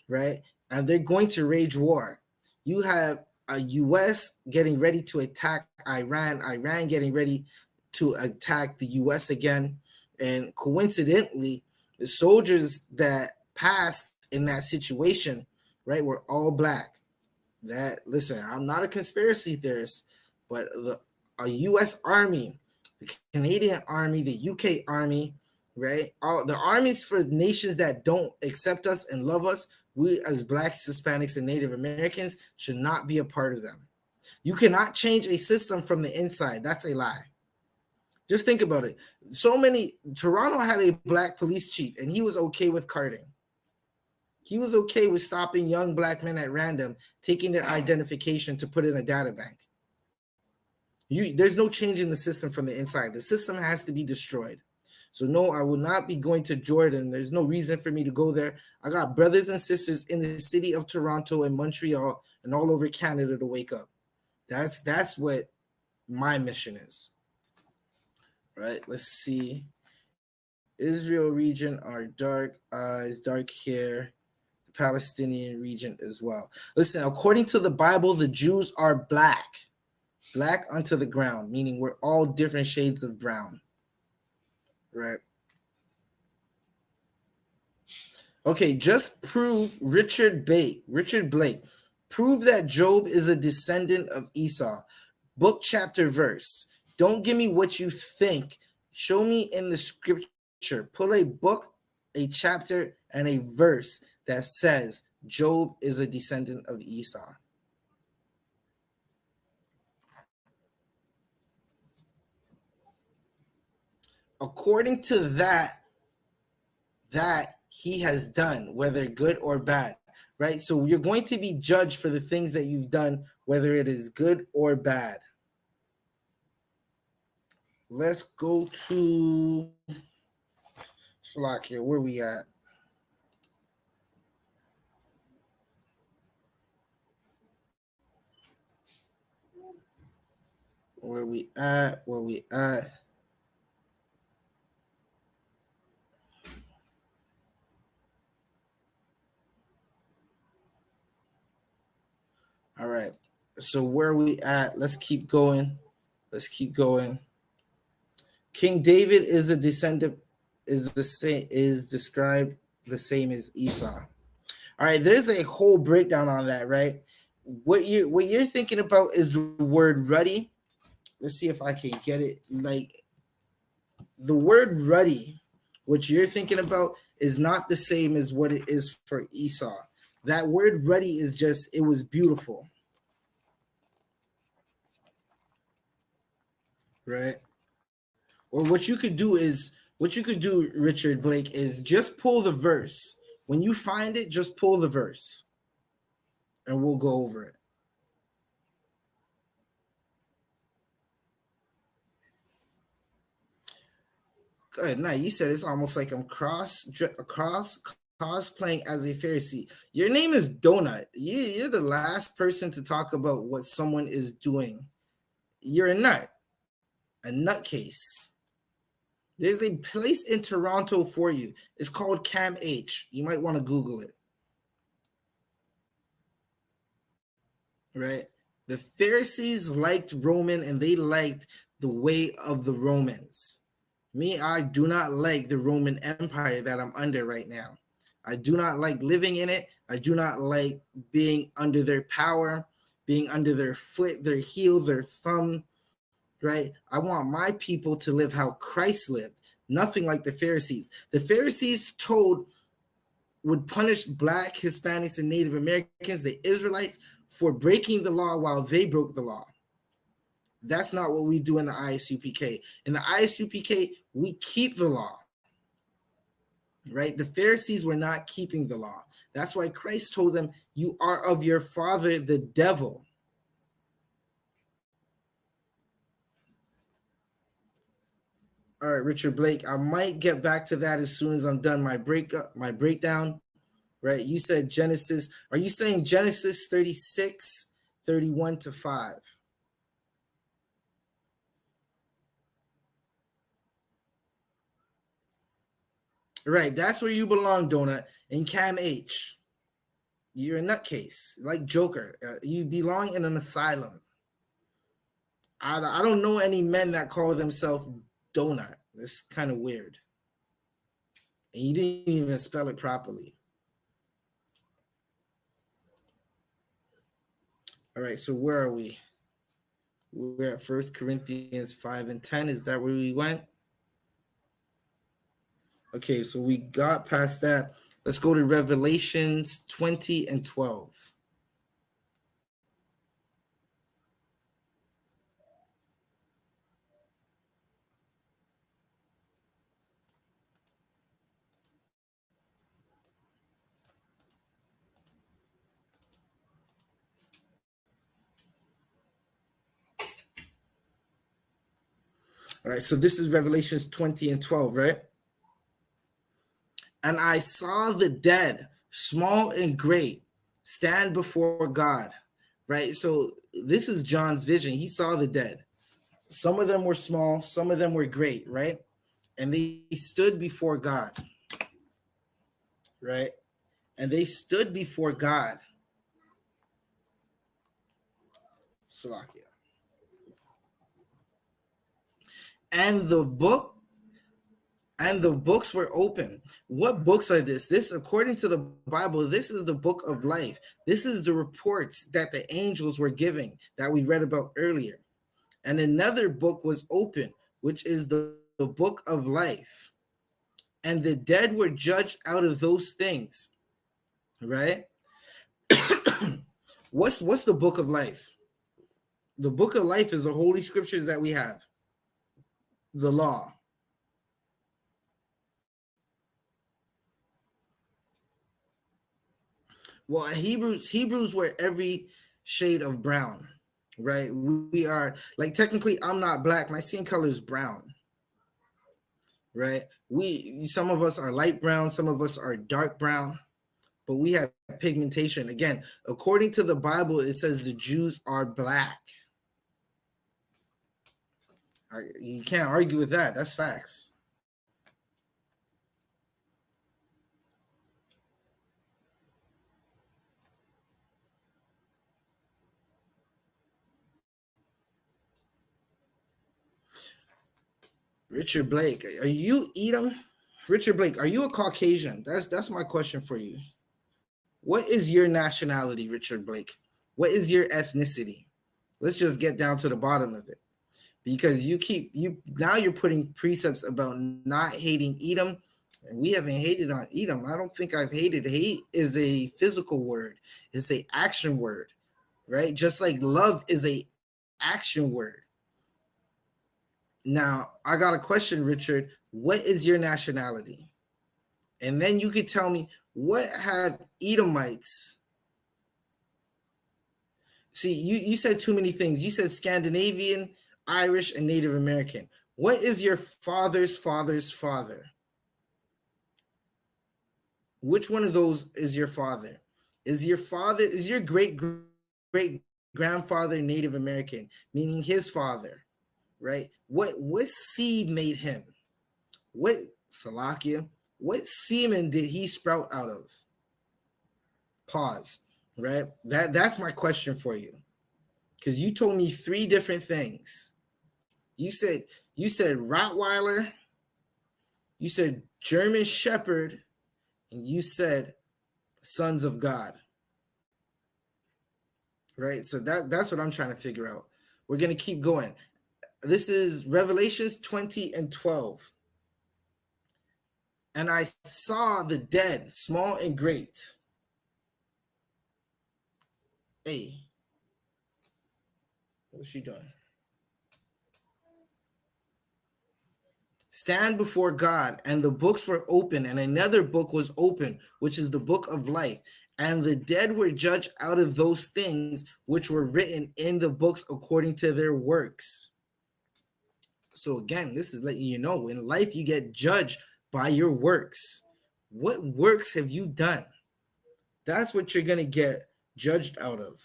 right? And they're going to wage war. You have a U.S. getting ready to attack Iran, Iran getting ready to attack the U.S. again. And coincidentally, the soldiers that passed in that situation, right, were all black. That, listen, I'm not a conspiracy theorist, but a U.S. Army, the Canadian Army, the U.K. Army, right, all the armies for nations that don't accept us and love us, we as Blacks, Hispanics, and Native Americans should not be a part of them. You cannot change a system from the inside. That's a lie. Just think about it. Toronto had a black police chief, and he was okay with carding. He was okay with stopping young black men at random, taking their identification to put in a data bank. There's no change in the system from the inside. The system has to be destroyed. So no, I will not be going to Jordan. There's no reason for me to go there. I got brothers and sisters in the city of Toronto and Montreal and all over Canada to wake up. That's what my mission is. Right? Let's see. Israel region are dark eyes, dark hair. The Palestinian region as well. Listen, according to the Bible, the Jews are black unto the ground, meaning we're all different shades of brown. Right? Okay, just prove Richard Blake, prove that Job is a descendant of Esau. Book, chapter, verse. Don't give me what you think. Show me in the scripture. Pull a book, a chapter, and a verse that says Job is a descendant of Esau. According to that he has done, whether good or bad, right? So you're going to be judged for the things that you've done, whether it is good or bad. Let's go to Slovakia. Where we at? Where we at? All right. So where we at? Let's keep going. King David is a descendant, is described the same as Esau. All right, there's a whole breakdown on that, right? What you're thinking about is the word ruddy. Let's see if I can get it. Like the word ruddy, what you're thinking about is not the same as what it is for Esau. That word ruddy is just, it was beautiful. Right? Or what you could do, Richard Blake, is just pull the verse. When you find it, just pull the verse and we'll go over it. Good night. You said it's almost like I'm cosplaying as a Pharisee. Your name is Donut. You're the last person to talk about what someone is doing. You're a nutcase. There's a place in Toronto for you. It's called Cam H. You might want to Google it. Right? The Pharisees liked Roman and they liked the way of the Romans. Me, I do not like the Roman Empire that I'm under right now. I do not like living in it. I do not like being under their power, being under their foot, their heel, their thumb, right? I want my people to live how Christ lived, nothing like the Pharisees. The Pharisees would punish Black, Hispanics, and Native Americans, the Israelites, for breaking the law while they broke the law. That's not what we do in the I.S.U.P.K. In the I.S.U.P.K, we keep the law, right? The Pharisees were not keeping the law. That's why Christ told them, you are of your father, the devil. All right, Richard Blake, I might get back to that as soon as I'm done my breakdown, right? You said Genesis. Are you saying Genesis 36, 31 to 5? Right, that's where you belong, Donut. In Cam H, you're a nutcase, like Joker. You belong in an asylum. I don't know any men that call themselves Donut. It's kind of weird. And you didn't even spell it properly. All right, so where are we? We're at 1 Corinthians 5 and 10. Is that where we went? Okay, so we got past that. Let's go to Revelations 20 and 12. All right, so this is Revelations 20 and 12, right? And I saw the dead, small and great, stand before God, right? So this is John's vision. He saw the dead. Some of them were small, some of them were great, right? And they stood before God, right? And they stood before God. Salakia. And the books were open. What books are this? This, according to the Bible, this is the book of life. This is the reports that the angels were giving that we read about earlier. And another book was open, which is the book of life. And the dead were judged out of those things, right? What's the book of life? The book of life is the holy scriptures that we have, the law. Well, Hebrews were every shade of brown, right? We are like, technically I'm not black, my skin color is brown, right? Some of us are light brown, some of us are dark brown, but we have pigmentation. Again, according to the Bible, it says the Jews are black. You can't argue with that. That's facts. Richard Blake, are you Edom? Richard Blake, are you a Caucasian? That's my question for you. What is your nationality, Richard Blake? What is your ethnicity? Let's just get down to the bottom of it. Because you're putting precepts about not hating Edom, and we haven't hated on Edom. I don't think I've hated. Hate is a physical word. It's a action word, right? Just like love is a action word. Now, I got a question, Richard. What is your nationality? And then you could tell me, what have Edomites? See, you said too many things. You said Scandinavian, Irish, and Native American. What is your father's father's father? Which one of those is your father? Is your great grandfather Native American, meaning his father, right? What seed made him? What Salakia? What semen did he sprout out of? Pause. Right? That's my question for you. Because you told me three different things. You said Rottweiler, you said German Shepherd, and you said sons of God. Right? So that's what I'm trying to figure out. We're going to keep going. This is Revelations 20 and 12. And I saw the dead, small and great. Hey, what's she doing? Stand before God, and the books were open, and another book was open, which is the book of life. And the dead were judged out of those things which were written in the books according to their works. So again, this is letting you know, in life you get judged by your works. What works have you done? That's what you're going to get judged out of.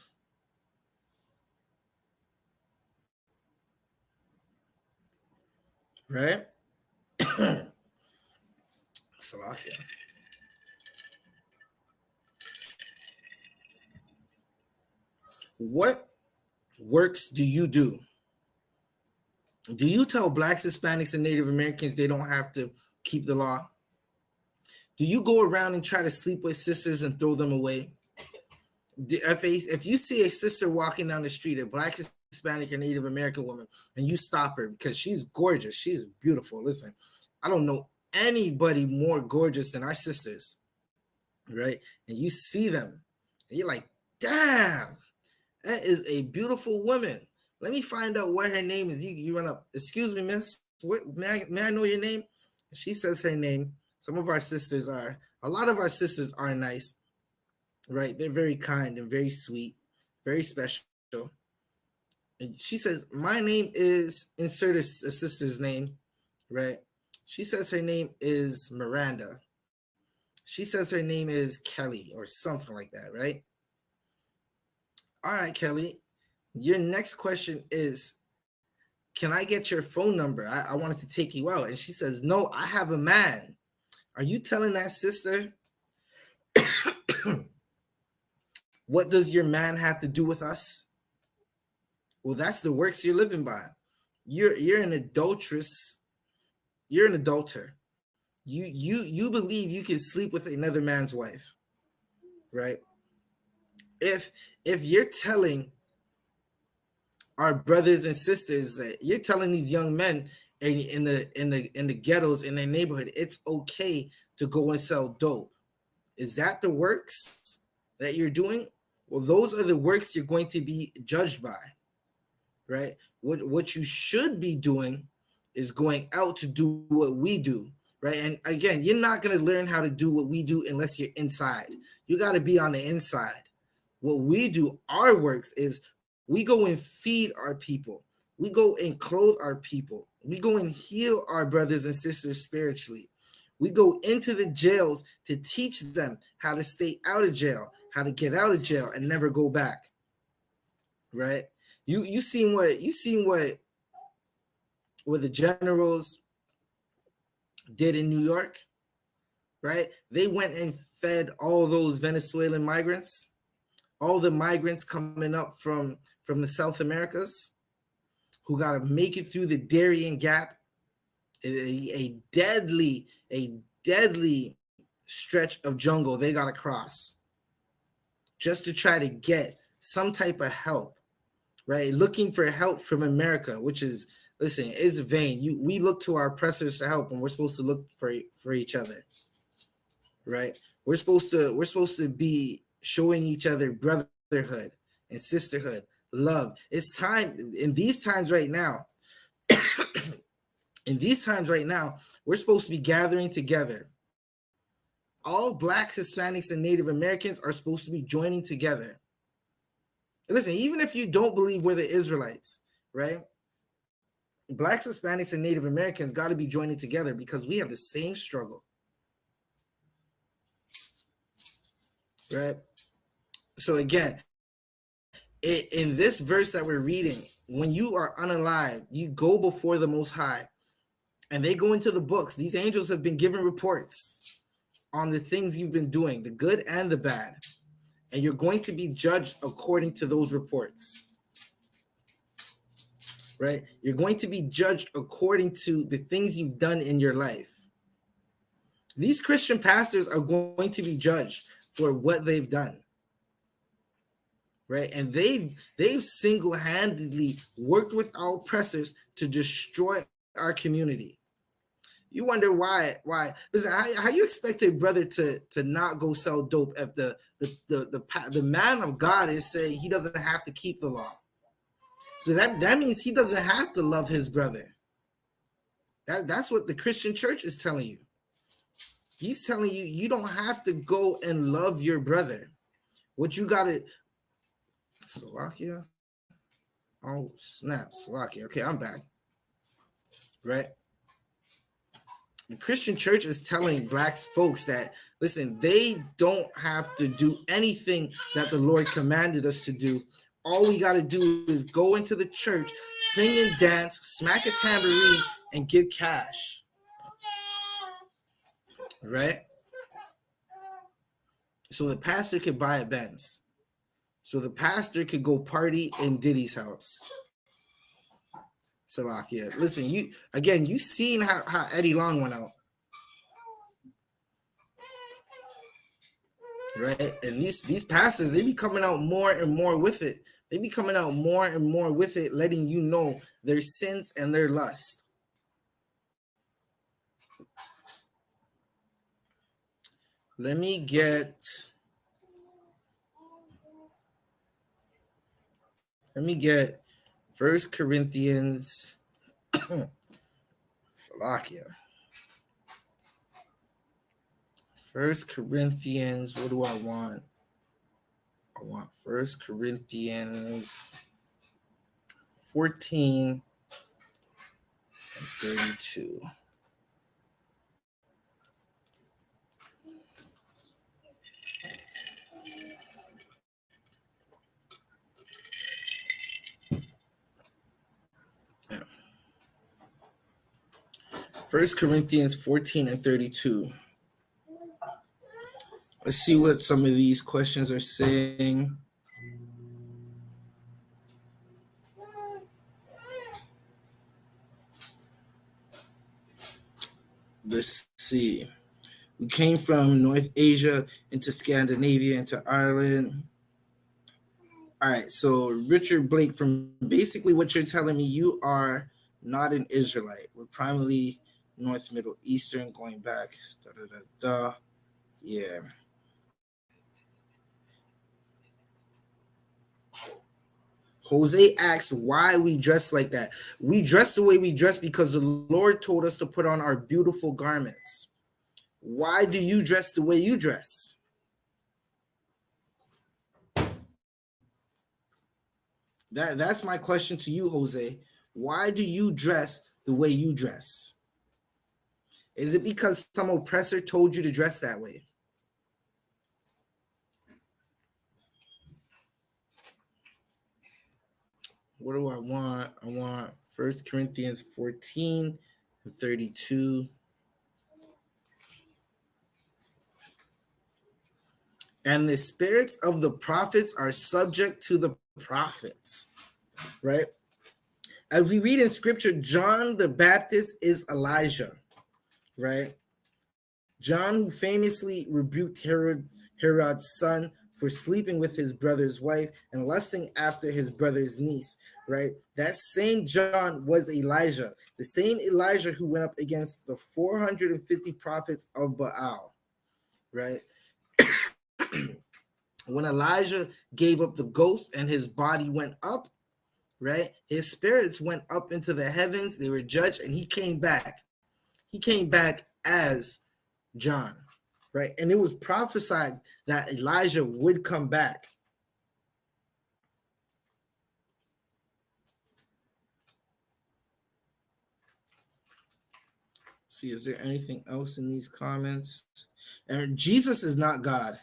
Right? Salakia. What works do you do? Do you tell Blacks, Hispanics, and Native Americans they don't have to keep the law? Do you go around and try to sleep with sisters and throw them away? If you see a sister walking down the street, a Black, Hispanic, or Native American woman, and you stop her because she's gorgeous, she's beautiful. Listen, I don't know anybody more gorgeous than our sisters, right? And you see them, and you're like, damn, that is a beautiful woman. Let me find out what her name is. You run up, excuse me, miss, what, may I know your name? She says her name. Some of our sisters are, a lot of our sisters are nice, right? They're very kind and very sweet, very special. And she says, my name is, insert a sister's name, right? She says her name is Miranda. She says her name is Kelly or something like that, right? All right, Kelly, your next question is, can I get your phone number? I wanted to take you out. And she says, no, I have a man. Are you telling that sister, what does your man have to do with us? Well, that's the works you're living by. You're an adulteress. You're an adulterer. You believe you can sleep with another man's wife, right? If you're telling our brothers and sisters that you're telling these young men in the ghettos in their neighborhood, it's okay to go and sell dope. Is that the works that you're doing? Well, those are the works you're going to be judged by, right? What you should be doing is going out to do what we do, right? And again, you're not going to learn how to do what we do unless you're inside. You got to be on the inside. What we do, our works, is we go and feed our people. We go and clothe our people. We go and heal our brothers and sisters spiritually. We go into the jails to teach them how to stay out of jail, how to get out of jail and never go back. Right? You seen what the generals did in New York, right? They went and fed all those Venezuelan migrants, all the migrants coming up from the South Americas, who got to make it through the Darien Gap, a deadly stretch of jungle they got to cross just to try to get some type of help, right? Looking for help from America, which is, listen, is vain. We look to our oppressors for help, and we're supposed to look for each other, right? We're supposed to be showing each other brotherhood and sisterhood, love. It's time in these times right now. In these times right now, we're supposed to be gathering together. All Blacks, Hispanics, and Native Americans are supposed to be joining together. And listen, even if you don't believe we're the Israelites, right? Blacks, Hispanics, and Native Americans got to be joining together because we have the same struggle, right? So again, in this verse that we're reading, when you are unalive, you go before the Most High, and they go into the books. These angels have been given reports on the things you've been doing, the good and the bad, and you're going to be judged according to those reports, right? You're going to be judged according to the things you've done in your life. These Christian pastors are going to be judged for what they've done, right? And they've single-handedly worked with our oppressors to destroy our community. You wonder why? Listen, how you expect a brother to not go sell dope if the man of God is saying he doesn't have to keep the law? So that means he doesn't have to love his brother. That's what the Christian church is telling you. He's telling you you don't have to go and love your brother. What you got to, Slovakia? Oh, snap, Slovakia. Okay, I'm back. Right? The Christian church is telling Black folks that, listen, they don't have to do anything that the Lord commanded us to do. All we got to do is go into the church, sing and dance, smack a tambourine, and give cash. right? So the pastor could buy a Benz. So the pastor could go party in Diddy's house. Salakia. Listen, you seen how Eddie Long went out. Right? And these pastors, they be coming out more and more with it. They be coming out more and more with it, letting you know their sins and their lust. Let me get 1 Corinthians Salakia. 1 Corinthians, what do I want? I want 1 Corinthians 14 and 32. Yeah. 1 Corinthians 14 and 32. Let's see what some of these questions are saying. Let's see. We came from North Asia into Scandinavia into Ireland. All right, so Richard Blake, from basically what you're telling me, you are not an Israelite. We're primarily North Middle Eastern, going back. Yeah. Jose asked why we dress like that. We dress the way we dress because the Lord told us to put on our beautiful garments. Why do you dress the way you dress? That's my question to you, Jose. Why do you dress the way you dress? Is it because some oppressor told you to dress that way? What do I want? I want 1 Corinthians 14 and 32. And the spirits of the prophets are subject to the prophets, right? As we read in scripture, John the Baptist is Elijah, right? John, who famously rebuked Herod's son for sleeping with his brother's wife and lusting after his brother's niece, right? That same John was Elijah, the same Elijah who went up against the 450 prophets of Baal, right? When Elijah gave up the ghost and his body went up, right? His spirits went up into the heavens. They were judged, and he came back. He came back as John, right? And it was prophesied that Elijah would come back. See, is there anything else in these comments? And Jesus is not God.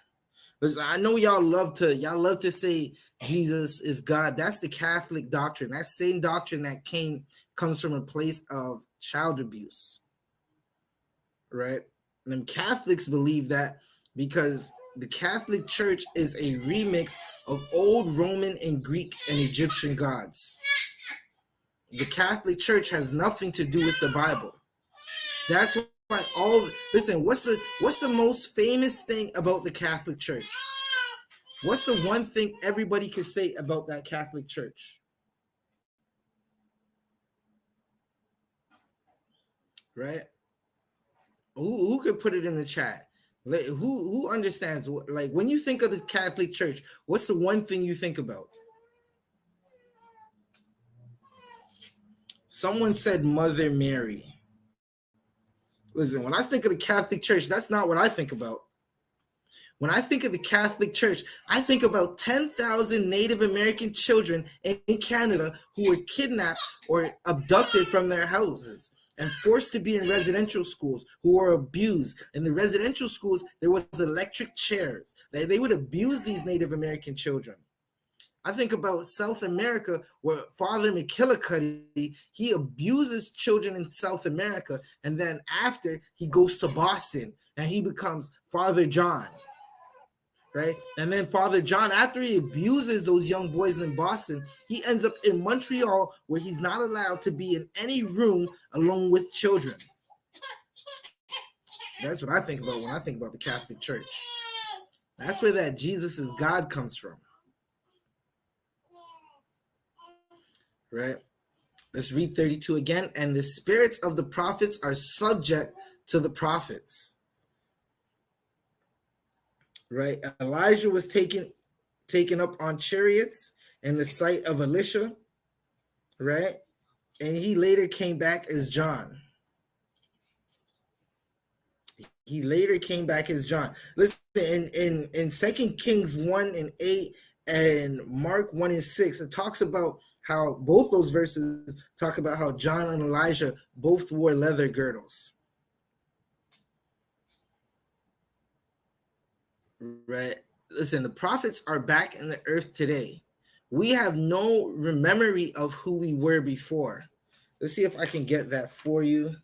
Listen, I know y'all love to say Jesus is God. That's the Catholic doctrine. That same doctrine that comes from a place of child abuse, right? And then Catholics believe that because the Catholic Church is a remix of old Roman and Greek and Egyptian gods. The Catholic Church has nothing to do with the Bible. That's why what's the most famous thing about the Catholic Church? What's the one thing everybody can say about that Catholic Church? Right? Who could put it in the chat? Like, who understands? Like, when you think of the Catholic Church, what's the one thing you think about? Someone said Mother Mary. Listen, when I think of the Catholic Church, that's not what I think about. When I think of the Catholic Church, I think about 10,000 Native American children in Canada who were kidnapped or abducted from their houses and forced to be in residential schools, who were abused. In the residential schools, there was electric chairs. They would abuse these Native American children. I think about South America, where Father McKillicuddy, he abuses children in South America, and then after he goes to Boston and he becomes Father John, right? And then Father John, after he abuses those young boys in Boston, he ends up in Montreal, where he's not allowed to be in any room alone with children. That's what I think about when I think about the Catholic Church. That's where that Jesus is God comes from, right? Let's read 32 again. And the spirits of the prophets are subject to the prophets, right? Elijah was taken up on chariots in the sight of Elisha, right? And he later came back as John. He later came back as John. Listen, in 2 Kings 1:8 and Mark 1:6, it talks about how both those verses talk about how John and Elijah both wore leather girdles. Right? Listen, the prophets are back in the earth today. We have no memory of who we were before. Let's see if I can get that for you.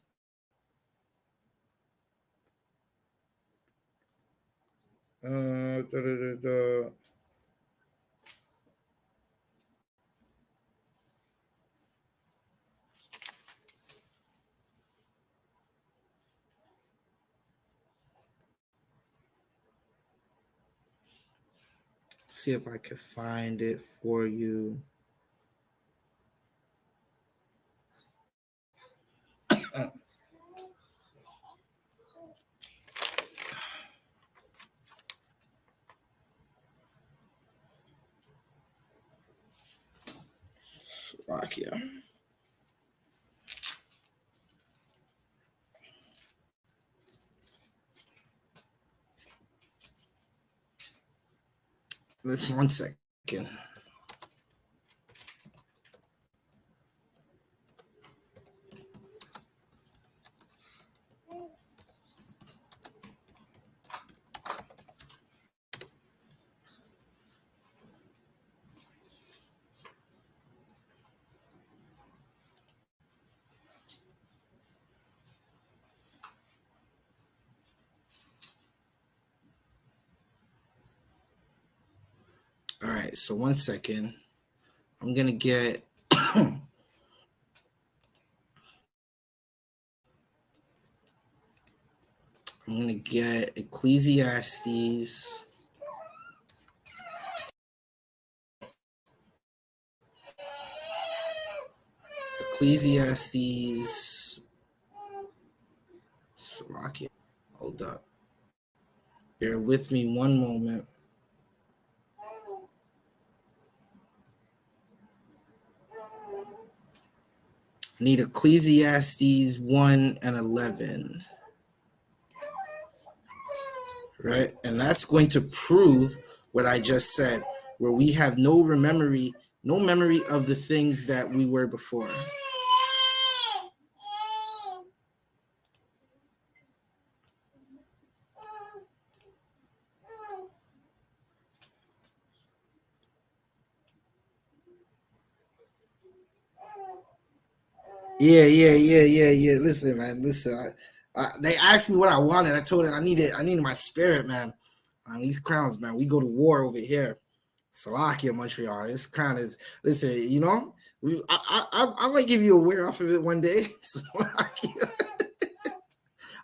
See if I can find it for you. Slovakia. One second. All right, so 1 second. I'm going to get Ecclesiastes. Slovakia. Hold up. Bear with me one moment. I need Ecclesiastes 1:11. Right? And that's going to prove what I just said, where we have no memory of the things that we were before. Yeah. Listen, man. They asked me what I wanted. I told them I needed my spirit, man. On these crowns, man. We go to war over here. Slovakia, Montreal. This crown is. Listen, you know, I might give you a wear off of it one day. Slovakia.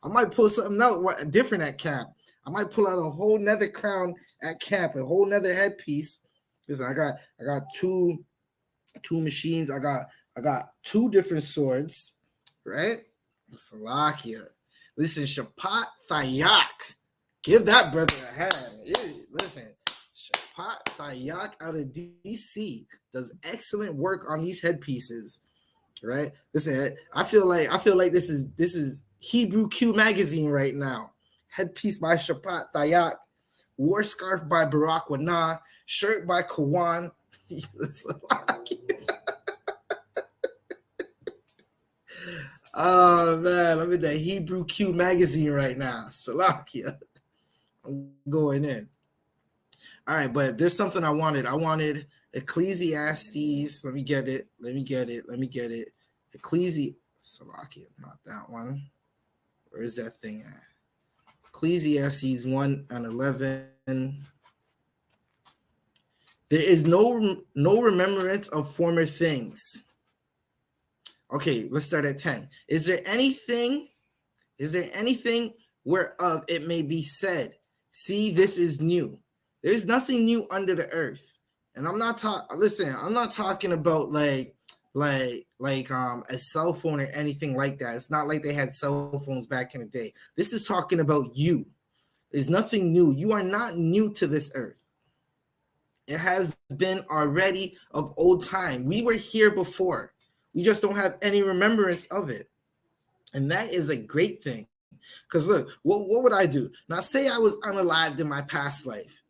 I might pull something out different at camp. I might pull out a whole nether crown at camp, a whole nether headpiece. Listen, I got two machines. I got two different swords, right? Slovakia. Listen, Shapat Thayak. Give that brother a hand. Listen, Shapat Thayak out of DC does excellent work on these headpieces, right? Listen, I feel like this is Hebrew Q magazine right now. Headpiece by Shapat Thayak, war scarf by Barack Wana, shirt by Kawan. Oh man, I'm in the Hebrew Q magazine right now. Salakia. I'm going in. All right, but there's something I wanted. I wanted Ecclesiastes. Let me get it. Salakia, not that one. Where is that thing at? Ecclesiastes 1:11. There is no remembrance of former things. Okay, let's start at 10. Is there anything whereof it may be said, see, this is new? There's nothing new under the earth. And I'm not talking about like a cell phone or anything like that. It's not like they had cell phones back in the day. This is talking about you. There's nothing new. You are not new to this earth. It has been already of old time. We were here before. We just don't have any remembrance of it. And that is a great thing. Because look, what would I do? Now, say I was unalived in my past life,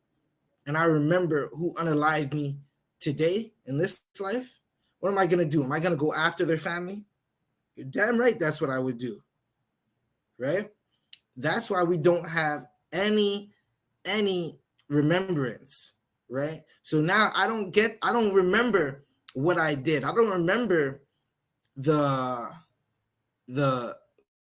and I remember who unalived me today in this life. What am I going to do? Am I going to go after their family? You're damn right that's what I would do. Right? That's why we don't have any remembrance. Right? So now I don't remember what I did. I don't remember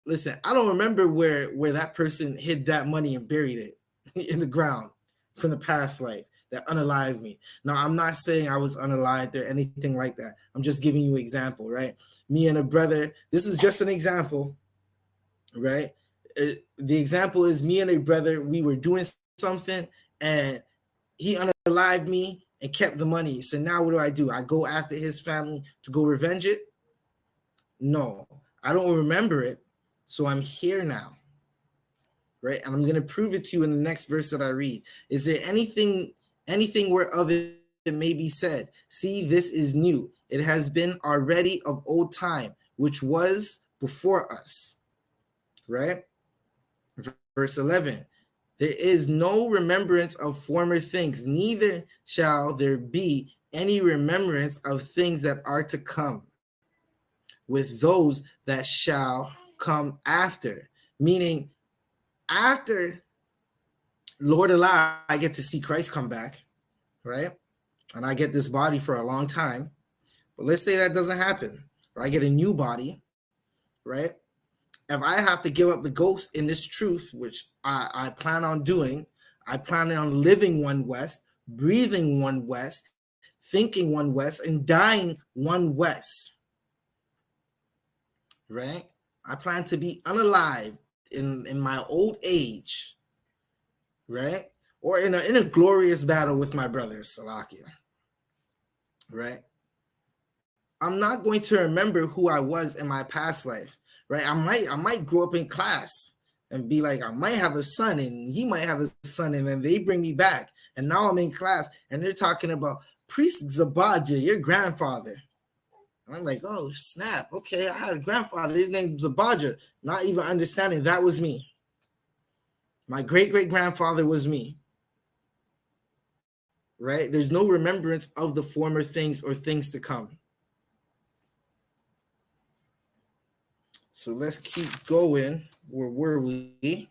listen, I don't remember where that person hid that money and buried it in the ground from the past life that unalived me. Now, I'm not saying I was unalived or anything like that. I'm just giving you an example, right? Me and a brother, this is just an example, right? The example is me and a brother, we were doing something and he unalived me and kept the money. So now what do? I go after his family to go revenge it? No, I don't remember it. So I'm here now, right? And I'm going to prove it to you in the next verse that I read. Is there anything whereof it may be said, see, this is new. It has been already of old time, which was before us, right? Verse 11, there is no remembrance of former things, neither shall there be any remembrance of things that are to come with those that shall come after. Meaning, after Lord allow, I get to see Christ come back, right? And I get this body for a long time. But let's say that doesn't happen, or I get a new body, right? If I have to give up the ghost in this truth, which I plan on doing, I plan on living one West, breathing one West, thinking one West, and dying one West, right? I plan to be unalived in my old age, right? Or in a glorious battle with my brothers, Salakia, right? I'm not going to remember who I was in my past life, right? I might grow up in class and be like, I might have a son and he might have a son, and then they bring me back. And now I'm in class and they're talking about Priest Zabadja, your grandfather. And I'm like, oh, snap. Okay, I had a grandfather. His name was Zabadja. Not even understanding that was me. My great-great-grandfather was me. Right? There's no remembrance of the former things or things to come. So let's keep going. Where were we?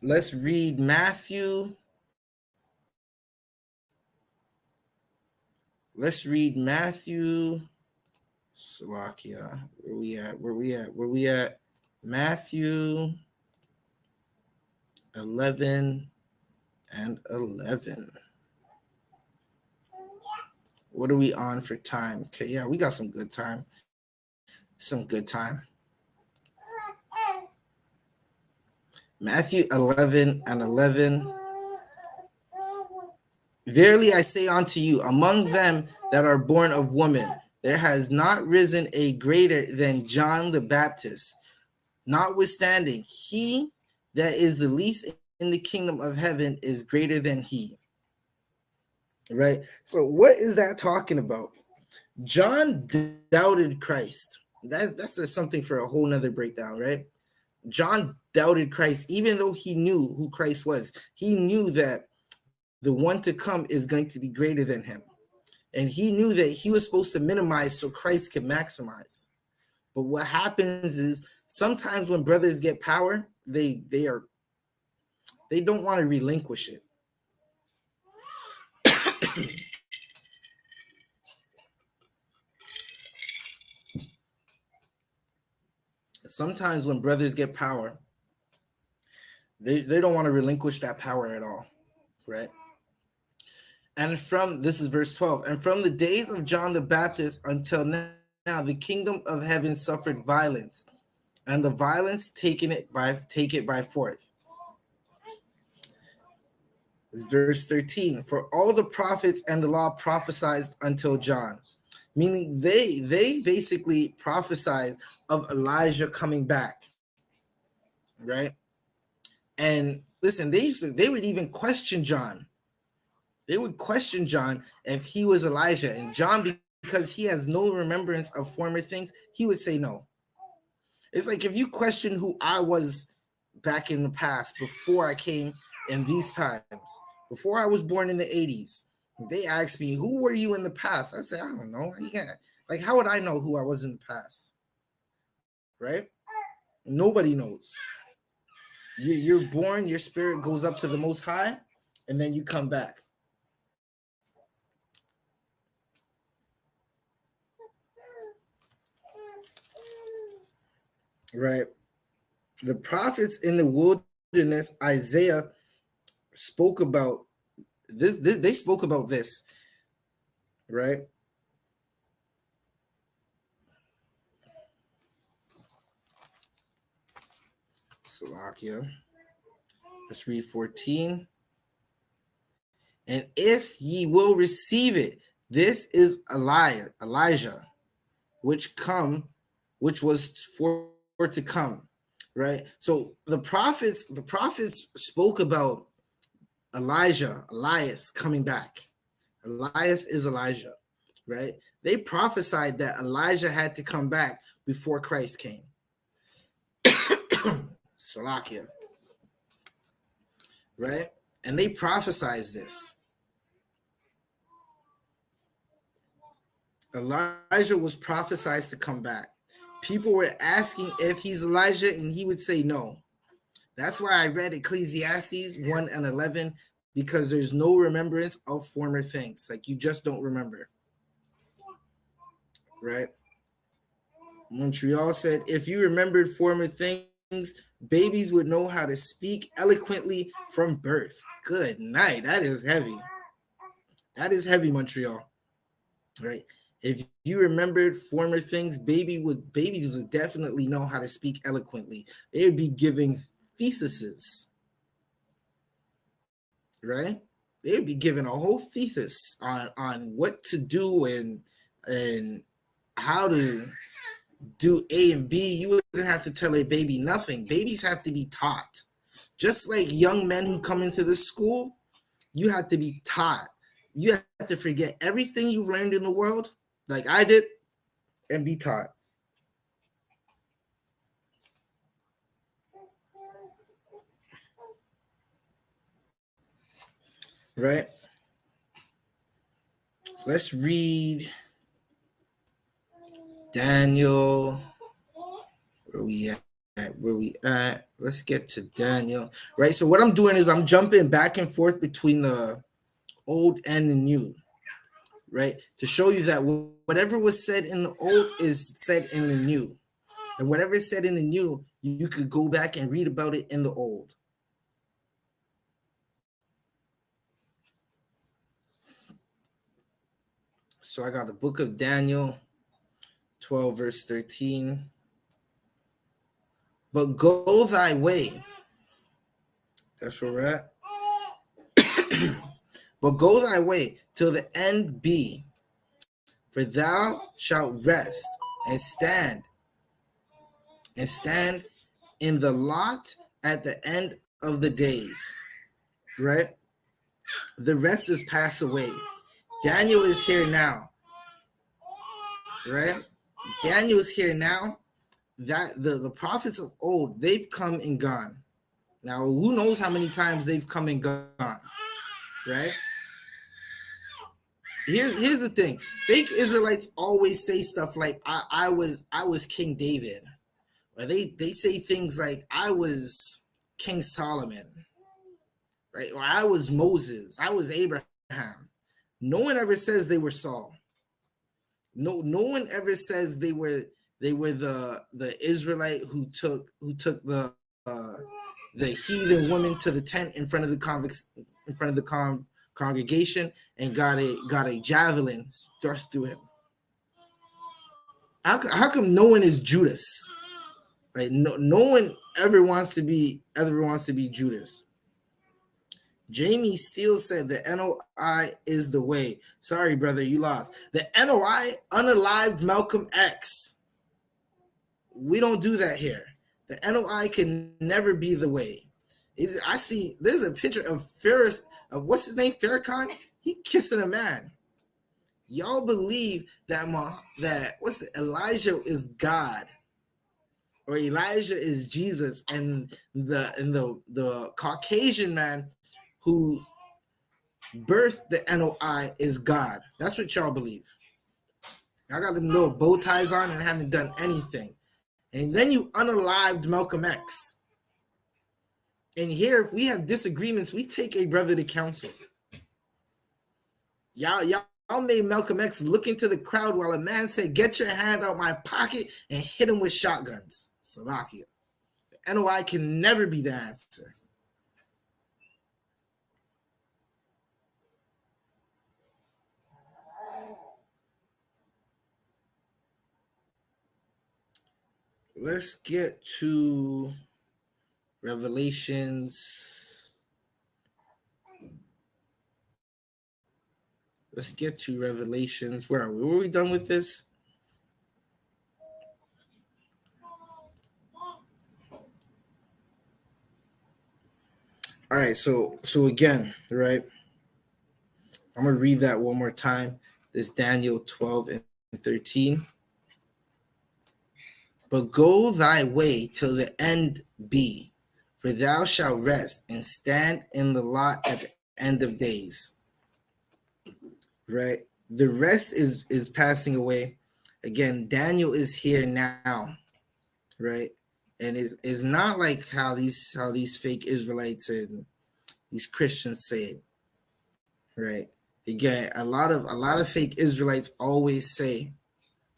Let's read Matthew. Let's read Matthew. Salakia. Where we at? Matthew 11 and 11. What are we on for time? Okay, yeah, we got some good time. Matthew 11 and 11. Verily I say unto you, among them that are born of woman, there has not risen a greater than John the Baptist. Notwithstanding, he that is the least in the kingdom of heaven is greater than he. Right? So what is that talking about? John doubted Christ. That's something for a whole nother breakdown, right? John doubted Christ, even though he knew who Christ was. He knew that the one to come is going to be greater than him. And he knew that he was supposed to minimize so Christ could maximize. But what happens is sometimes when brothers get power, they don't want to relinquish it. sometimes when brothers get power, they don't want to relinquish that power at all, right? And this is verse 12, and from the days of John the Baptist until now, the kingdom of heaven suffered violence, and the violence take it by force. Verse 13, for all the prophets and the law prophesied until John, meaning they basically prophesied of Elijah coming back, right? And listen, they would even question John. They would question John if he was Elijah, and John, because he has no remembrance of former things, he would say no. It's like if you question who I was back in the past, before I came in these times, before I was born in the 80s, they asked me, who were you in the past? I say, I don't know. Like, how would I know who I was in the past? Right? Nobody knows. You're born, your spirit goes up to the Most High, and then you come back. Right? The prophets in the wilderness, Isaiah spoke about this. They spoke about this, right? Salakia. Let's read 14. And if ye will receive it, this is Elijah, which was for to come, right? So the prophets spoke about Elias coming back. Elias is Elijah, right? They prophesied that Elijah had to come back before Christ came. Salakia. Right? And they prophesied this. Elijah was prophesied to come back. People were asking if he's Elijah, and he would say no. That's why I read Ecclesiastes 1 and 11, because there's no remembrance of former things. Like, you just don't remember. Right? Montreal said, if you remembered former things, babies would know how to speak eloquently from birth. Good night. That is heavy. That is heavy, Montreal. Right? If you remembered former things, babies would definitely know how to speak eloquently. They would be giving theses. Right? They would be giving a whole thesis on what to do and how to do A and B. You wouldn't have to tell a baby nothing. Babies have to be taught. Just like young men who come into the school, you have to be taught. You have to forget everything you've learned in the world, like I did, and be taught. Right? Let's read Daniel. Where we at? Let's get to Daniel. Right? So what I'm doing is I'm jumping back and forth between the old and the new, right? To show you that whatever was said in the old is said in the new. And whatever is said in the new, you could go back and read about it in the old. So I got the book of Daniel 12, verse 13. But go thy way. That's where we're at. But go thy way till the end be, for thou shalt rest and stand in the lot at the end of the days. Right? The rest is passed away. Daniel is here now. Right? Daniel is here now. That the prophets of old, they've come and gone. Now, who knows how many times they've come and gone, right? Here's the thing. Fake Israelites always say stuff like, I was King David. Or they say things like, I was King Solomon, right? Or I was Moses. I was Abraham. No one ever says they were Saul. No one ever says they were They were the Israelite who took the heathen woman to the tent in front of the congregation and got a javelin thrust through him. How come no one is Judas? Like no one ever wants to be Judas. Jamie Steele said the NOI is the way. Sorry, brother, you lost. The NOI unalived Malcolm X. We don't do that here. The NOI can never be the way. I see there's a picture of what's his name? Farrakhan? He kissing a man. Y'all believe that Elijah is God, or Elijah is Jesus, and the Caucasian man who birthed the NOI is God. That's what y'all believe. Y'all got them little bow ties on and haven't done anything. And then you unalived Malcolm X. And here, if we have disagreements, we take a brother to counsel. Y'all made Malcolm X look into the crowd while a man said, "Get your hand out my pocket," and hit him with shotguns. Slovakia. The NOI can never be the answer. Let's get to Revelations. Let's get to Revelations. Where are we? Were we done with this? All right, so again, right? I'm going to read that one more time. This Daniel 12 and 13. But go thy way till the end be, for thou shalt rest and stand in the lot at the end of days. Right? The rest is passing away. Again, Daniel is here now, right? And it's not like how these fake Israelites and these Christians say it, right? Again, a lot of fake Israelites always say,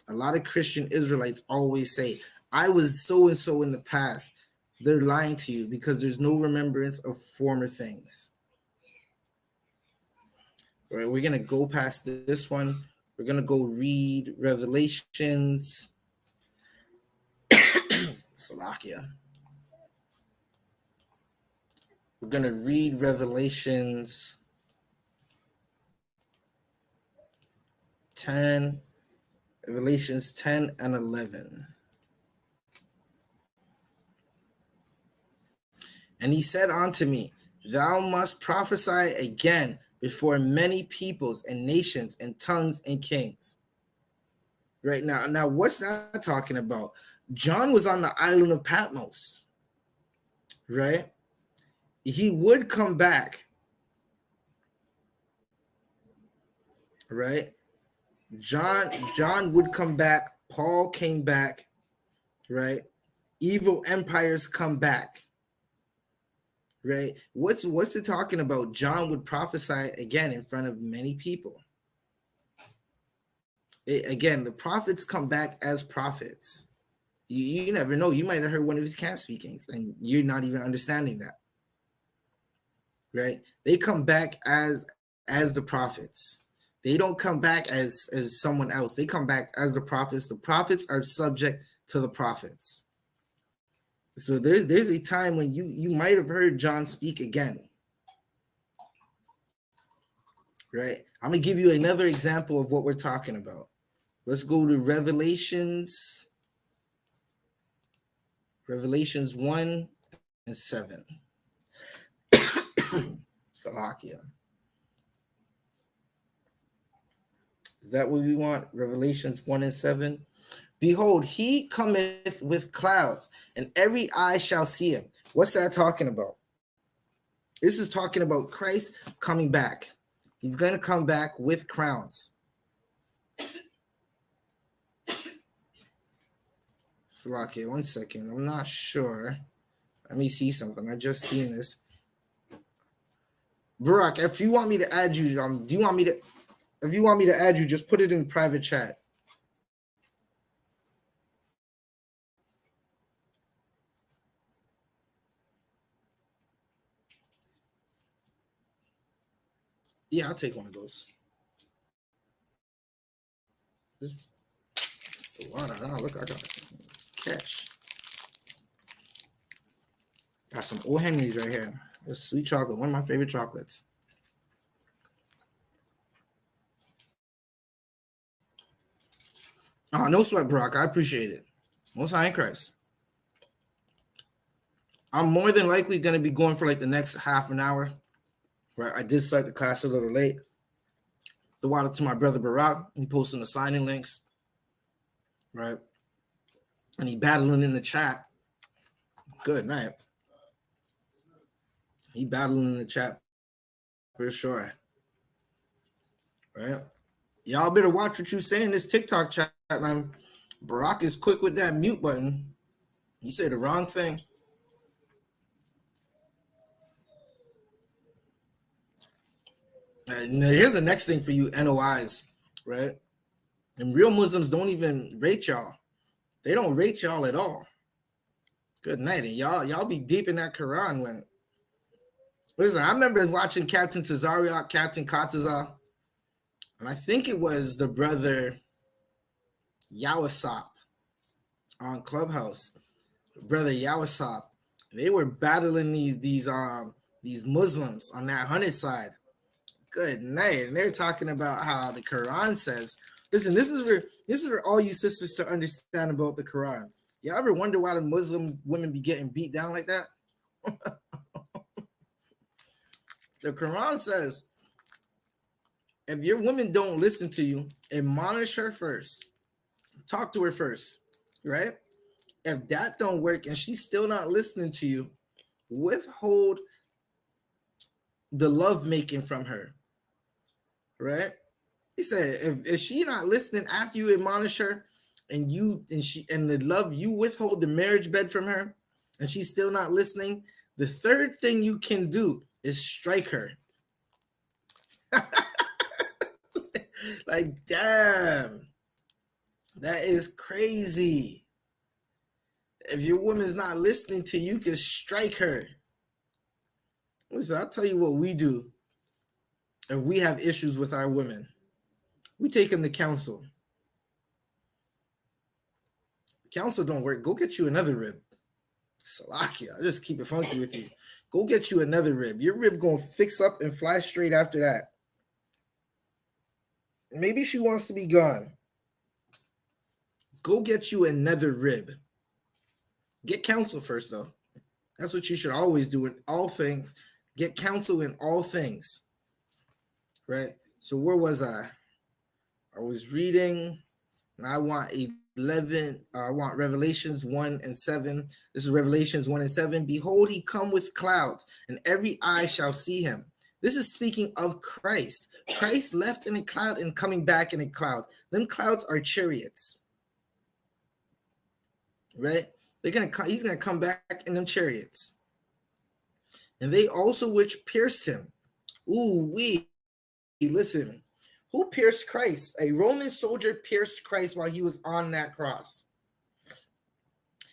a lot of Christian Israelites always say, "I was so and so in the past." They're lying to you because there's no remembrance of former things. All right, we're gonna go past this one. We're gonna go read Revelations. Slovakia. We're gonna read Revelations 10. Revelations 10 and 11. And he said unto me, "Thou must prophesy again before many peoples and nations and tongues and kings." Right now, what's that talking about? John was on the island of Patmos, right? He would come back, right? John would come back. Paul came back, right? Evil empires come back, right? What's it talking about? John would prophesy again in front of many people. Again, the prophets come back as prophets. You never know. You might have heard one of his camp speakings, and you're not even understanding that, right? They come back as the prophets. They don't come back as someone else. They come back as the prophets. The prophets are subject to the prophets. So there's a time when you might have heard John speak again, right? I'm going to give you another example of what we're talking about. Let's go to Revelations 1 and 7. Slovakia. Is that what we want? Revelations 1 and 7. Behold, he cometh with clouds, and every eye shall see him. What's that talking about? This is talking about Christ coming back. He's going to come back with crowns. Slovakia, 1 second. I'm not sure. Let me see something. I just seen this. Barak, if you want me to add you, if you want me to add you, just put it in private chat. Yeah, I'll take one of those. Just the water. Oh, look, I got cash. Got some old Henry's right here. This sweet chocolate, one of my favorite chocolates. Oh, no sweat, Brock. I appreciate it. Most high in Christ. I'm more than likely going to be going for like the next half an hour. Right, I did start the class a little late. The water to my brother Barack. He posting the signing links. Right. And he battling in the chat. Good night. He battling in the chat for sure. Right. Y'all better watch what you say in this TikTok chat, man. Barack is quick with that mute button. You say the wrong thing. And here's the next thing for you NOIs, right? And real Muslims don't even rate y'all. They don't rate y'all at all. Good night. And y'all be deep in that Quran when. Listen, I remember watching Captain Tazariak, Captain Kataza, and I think it was the brother Y.A.H.N.Na on Clubhouse. Brother Y.A.H.N.Na. They were battling these Muslims on that 100 side. Good night. And they're talking about how the Quran says, listen, this is for all you sisters to understand about the Quran. You ever wonder why the Muslim women be getting beat down like that? The Quran says, if your woman don't listen to you, admonish her first. Talk to her first, right? If that don't work and she's still not listening to you, withhold the love making from her, right? He said, if she not listening after you admonish her, and the love you withhold the marriage bed from her, and she's still not listening, the third thing you can do is strike her. Like, damn, that is crazy. If your woman's not listening to you, you can strike her. Listen, I'll tell you what we do if we have issues with our women. We take them to counsel. Counsel don't work. Go get you another rib. Salakia, I just keep it funky with you. Go get you another rib. Your rib gonna fix up and fly straight after that. Maybe she wants to be gone. Go get you another rib. Get counsel first, though. That's what you should always do in all things. Get counsel in all things. Right? So where was I? I was reading, and I want 11. I want Revelations 1 and 7. This is Revelations 1 and 7. Behold, he come with clouds, and every eye shall see him. This is speaking of Christ. Christ left in a cloud and coming back in a cloud. Them clouds are chariots. Right? He's gonna come back in them chariots. And they also which pierced him. Listen. Who pierced Christ? A Roman soldier pierced Christ while he was on that cross.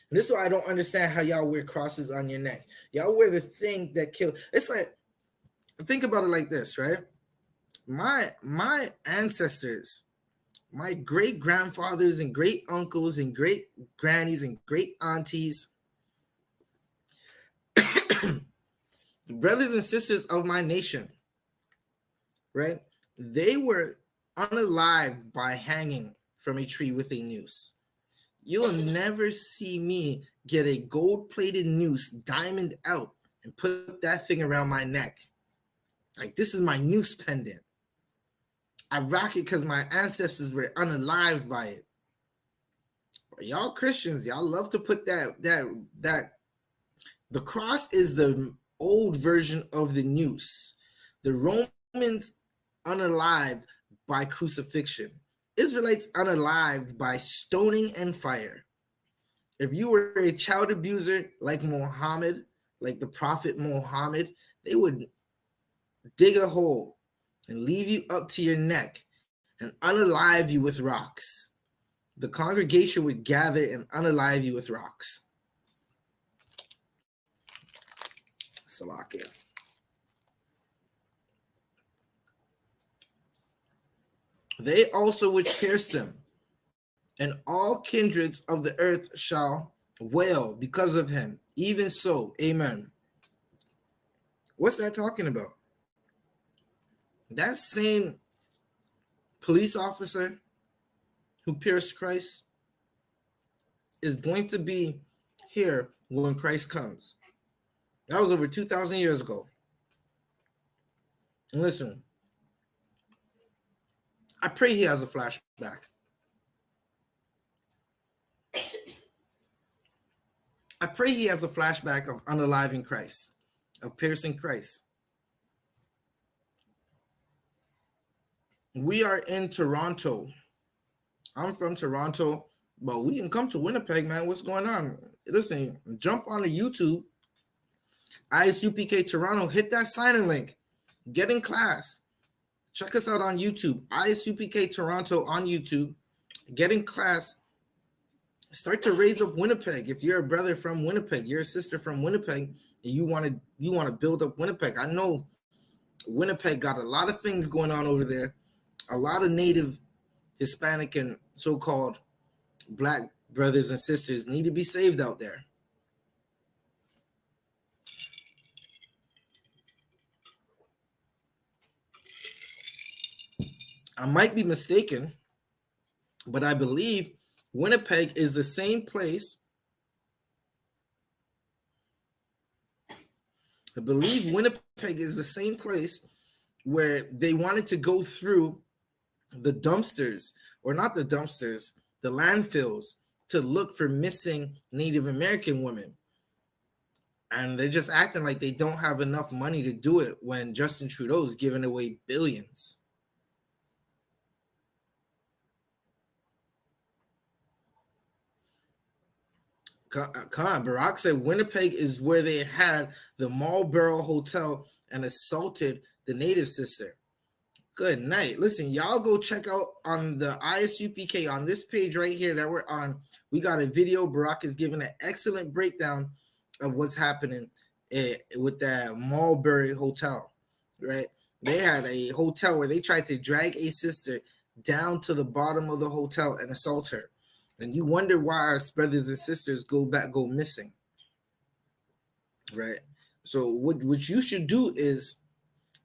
And this is why I don't understand how y'all wear crosses on your neck. Y'all wear the thing that killed. It's like, think about it like this, right? My ancestors, my great grandfathers and great uncles and great grannies and great aunties, brothers and sisters of my nation, right? They were unalived by hanging from a tree with a noose. You'll never see me get a gold-plated noose, diamond out, and put that thing around my neck. Like, this is my noose pendant. I rock it because my ancestors were unalived by it. But y'all Christians, y'all love to put that. The cross is the old version of the noose. The Romans unalived by crucifixion. Israelites unalived by stoning and fire. If you were a child abuser like Muhammad, like the prophet Muhammad, they would dig a hole and leave you up to your neck and unalive you with rocks. The congregation would gather and unalive you with rocks. Salakia. They also which pierced him, and all kindreds of the earth shall wail because of him. Even so, amen. What's that talking about? That same police officer who pierced Christ is going to be here when Christ comes. That was over 2,000 years ago. And listen, I pray he has a flashback. I pray he has a flashback of unaliving Christ, of piercing Christ. We are in Toronto. I'm from Toronto, but we can come to Winnipeg, man. What's going on? Listen, jump on the YouTube, I.S.U.P.K Toronto. Hit that sign-in link. Get in class. Check us out on YouTube, I.S.U.P.K Toronto on YouTube. Get in class. Start to raise up Winnipeg. If you're a brother from Winnipeg, you're a sister from Winnipeg, and you want to build up Winnipeg. I know Winnipeg got a lot of things going on over there. A lot of native, Hispanic, and so-called black brothers and sisters need to be saved out there. I might be mistaken, but I believe Winnipeg is the same place. I believe Winnipeg is the same place where they wanted to go through the dumpsters, or not the dumpsters, the landfills, to look for missing Native American women. And they're just acting like they don't have enough money to do it when Justin Trudeau is giving away billions. Barack said Winnipeg is where they had the Marlborough Hotel and assaulted the native sister. Good night. Listen, y'all go check out on the ISUPK on this page right here that we're on. We got a video. Barack is giving an excellent breakdown of what's happening with that Marlborough Hotel, right? They had a hotel where they tried to drag a sister down to the bottom of the hotel and assault her. And you wonder why our brothers and sisters go missing, right? So what you should do is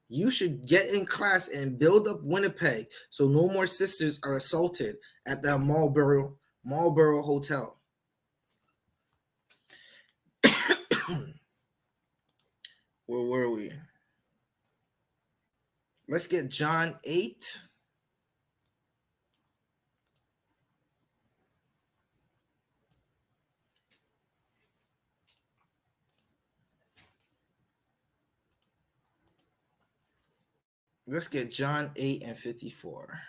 you should get in class and build up Winnipeg so no more sisters are assaulted at that Marlborough Hotel. Where were we? Let's get John 8. Let's get John 8 and 54.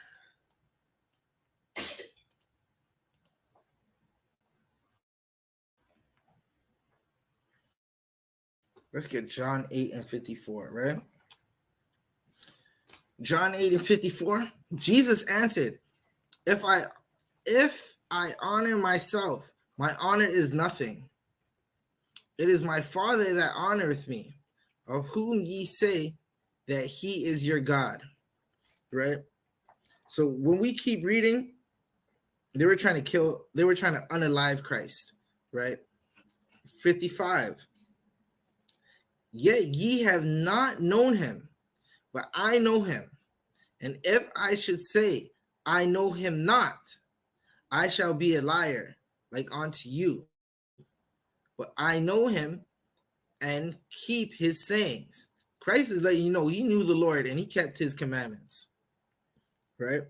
Let's get John 8 and 54, right? John 8 and 54. Jesus answered, If I honor myself, my honor is nothing. It is my Father that honoreth me, of whom ye say that he is your God, right? So when we keep reading, they were trying to unalive Christ, right? 55. Yet ye have not known him, but I know him. And if I should say, I know him not, I shall be a liar like unto you. But I know him and keep his sayings. Christ is letting you know he knew the Lord and he kept his commandments, right?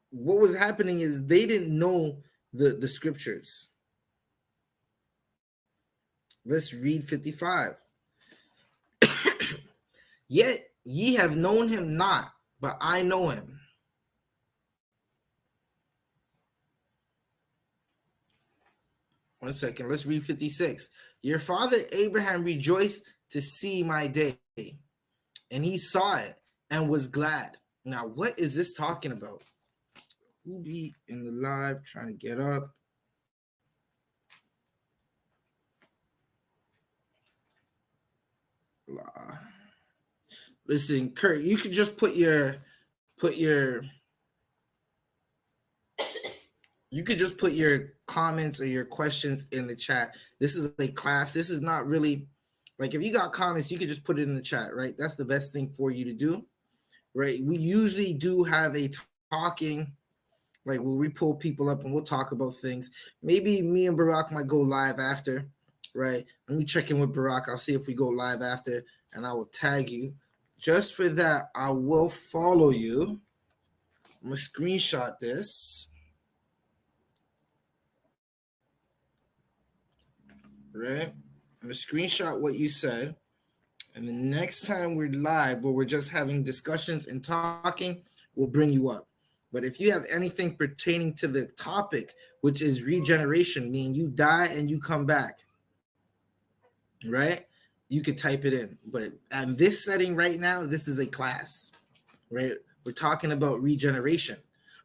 What was happening is they didn't know the scriptures. Let's read 55. Yet ye have known him not, but I know him. One second, let's read 56. Your father Abraham rejoiced to see my day, and he saw it and was glad. Now, what is this talking about? Who be in the live trying to get up? Listen, Kurt, you could just put your put your comments or your questions in the chat. This is a class. This is not really like, if you got comments, you could just put it in the chat, right? That's the best thing for you to do, right? We usually do have a talking, like where we pull people up and we'll talk about things. Maybe me and Barack might go live after, right? Let me check in with Barack. I'll see if we go live after, and I will tag you. Just for that, I will follow you. I'm going to screenshot this. Right? I'm going to screenshot what you said. And the next time we're live, where we're just having discussions and talking, we'll bring you up. But if you have anything pertaining to the topic, which is regeneration, meaning you die and you come back, right? You could type it in. But at this setting right now, this is a class, right? We're talking about regeneration.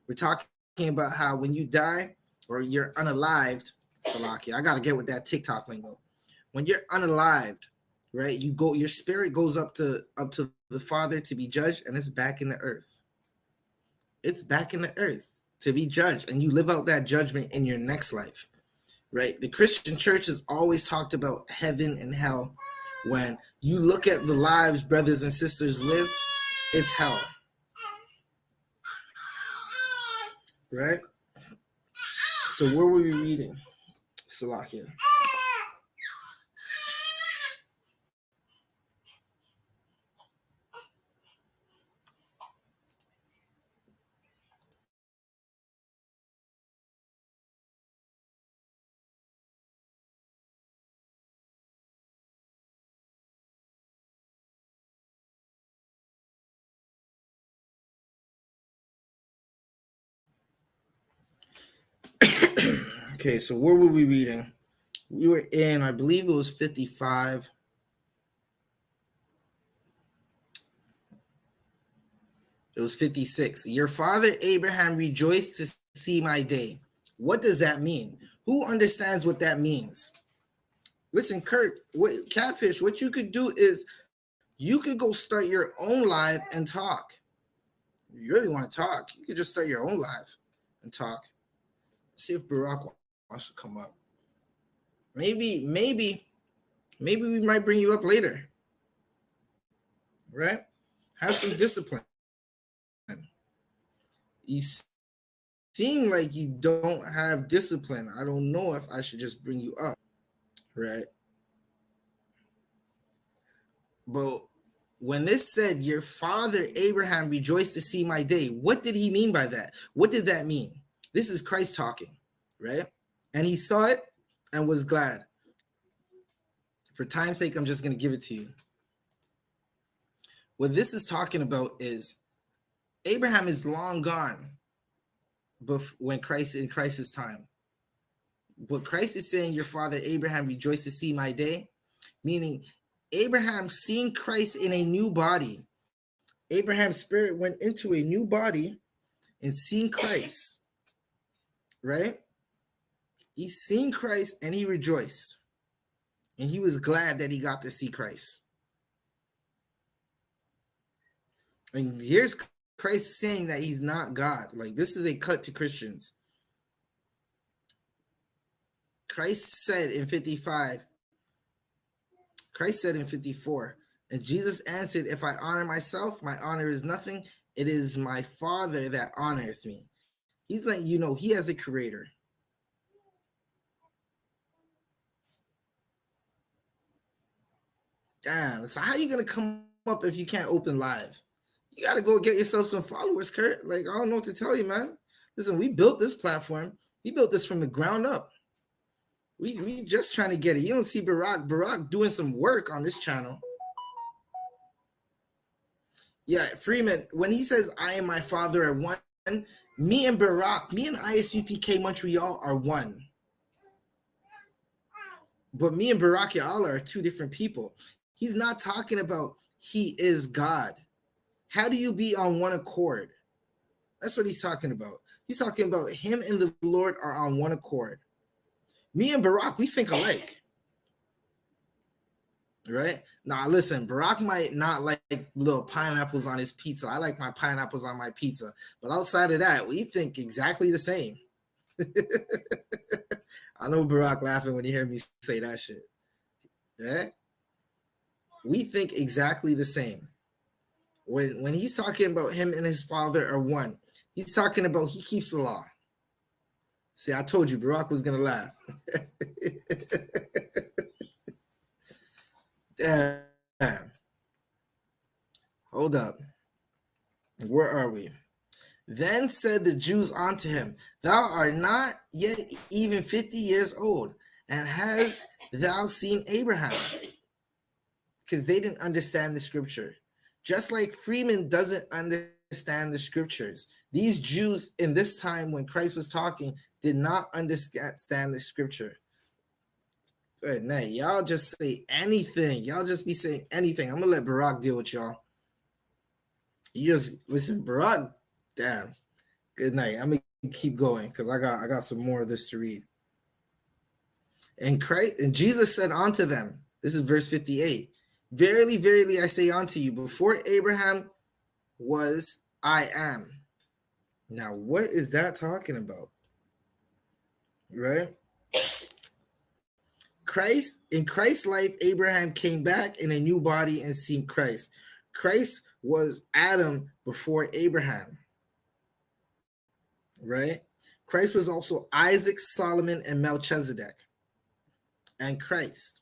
We're talking about how when you die or you're unalived, Salaki, I got to get with that TikTok lingo. When you're unalived, right, your spirit goes up to the Father to be judged, and it's back in the earth. It's back in the earth to be judged, and you live out that judgment in your next life, right? The Christian church has always talked about heaven and hell. When you look at the lives brothers and sisters live, it's hell, right? So where were we reading? Salakia. Okay, so where were we reading? We were in, I believe it was 55. It was 56. Your father Abraham rejoiced to see my day. What does that mean? Who understands what that means? Listen, Kurt, Catfish, what you could do is you could go start your own live and talk. If you really want to talk, you could just start your own live and talk. See if Barack wants to come up. Maybe we might bring you up later. Right? Have some discipline. You seem like you don't have discipline. I don't know if I should just bring you up. Right? But when this said, your father Abraham rejoiced to see my day, what did he mean by that? What did that mean? This is Christ talking, right? And he saw it and was glad. For time's sake, I'm just going to give it to you. What this is talking about is Abraham is long gone when in Christ's time. But Christ is saying, your father Abraham rejoiced to see my day, meaning Abraham seeing Christ in a new body. Abraham's spirit went into a new body and seeing Christ, right? He's seen Christ and he rejoiced. And he was glad that he got to see Christ. And here's Christ saying that he's not God. Like, this is a cut to Christians. Christ said in 55, Christ said in 54, and Jesus answered, if I honor myself, my honor is nothing. It is my Father that honoreth me. He's letting you know he has a creator. Damn, so how are you going to come up if you can't open live? You got to go get yourself some followers, Kurt. Like, I don't know what to tell you, man. Listen, we built this platform. We built this from the ground up. We just trying to get it. You don't see Barack doing some work on this channel. Yeah, Freeman, when he says, I and my father are one, me and Barack, me and I.S.U.P.K Montreal are one. But me and Barack Ya'Allah are two different people. He's not talking about he is God. How do you be on one accord? That's what he's talking about. He's talking about him and the Lord are on one accord. Me and Barack, we think alike. Right? Now, listen, Barack might not like little pineapples on his pizza. I like my pineapples on my pizza. But outside of that, we think exactly the same. I know Barack laughing when you hear me say that shit. Yeah? We think exactly the same. When he's talking about him and his father are one, he's talking about he keeps the law. See, I told you Barack was going to laugh. Damn. Hold up. Where are we? Then said the Jews unto him, Thou art not yet even 50 years old, and hast thou seen Abraham? Because they didn't understand the scripture. Just like Freeman doesn't understand the scriptures. These Jews in this time when Christ was talking did not understand the scripture. Good night. Y'all just say anything. Y'all just be saying anything. I'm going to let Barack deal with y'all. You just listen, Barack, damn. Good night. I'm gonna keep going because I got some more of this to read. And Christ and Jesus said unto them, this is verse 58. Verily, verily, I say unto you, before Abraham was, I am. Now, what is that talking about? Right? Christ, in Christ's life, Abraham came back in a new body and seen Christ. Christ was Adam before Abraham. Right? Christ was also Isaac, Solomon, and Melchizedek. And Christ.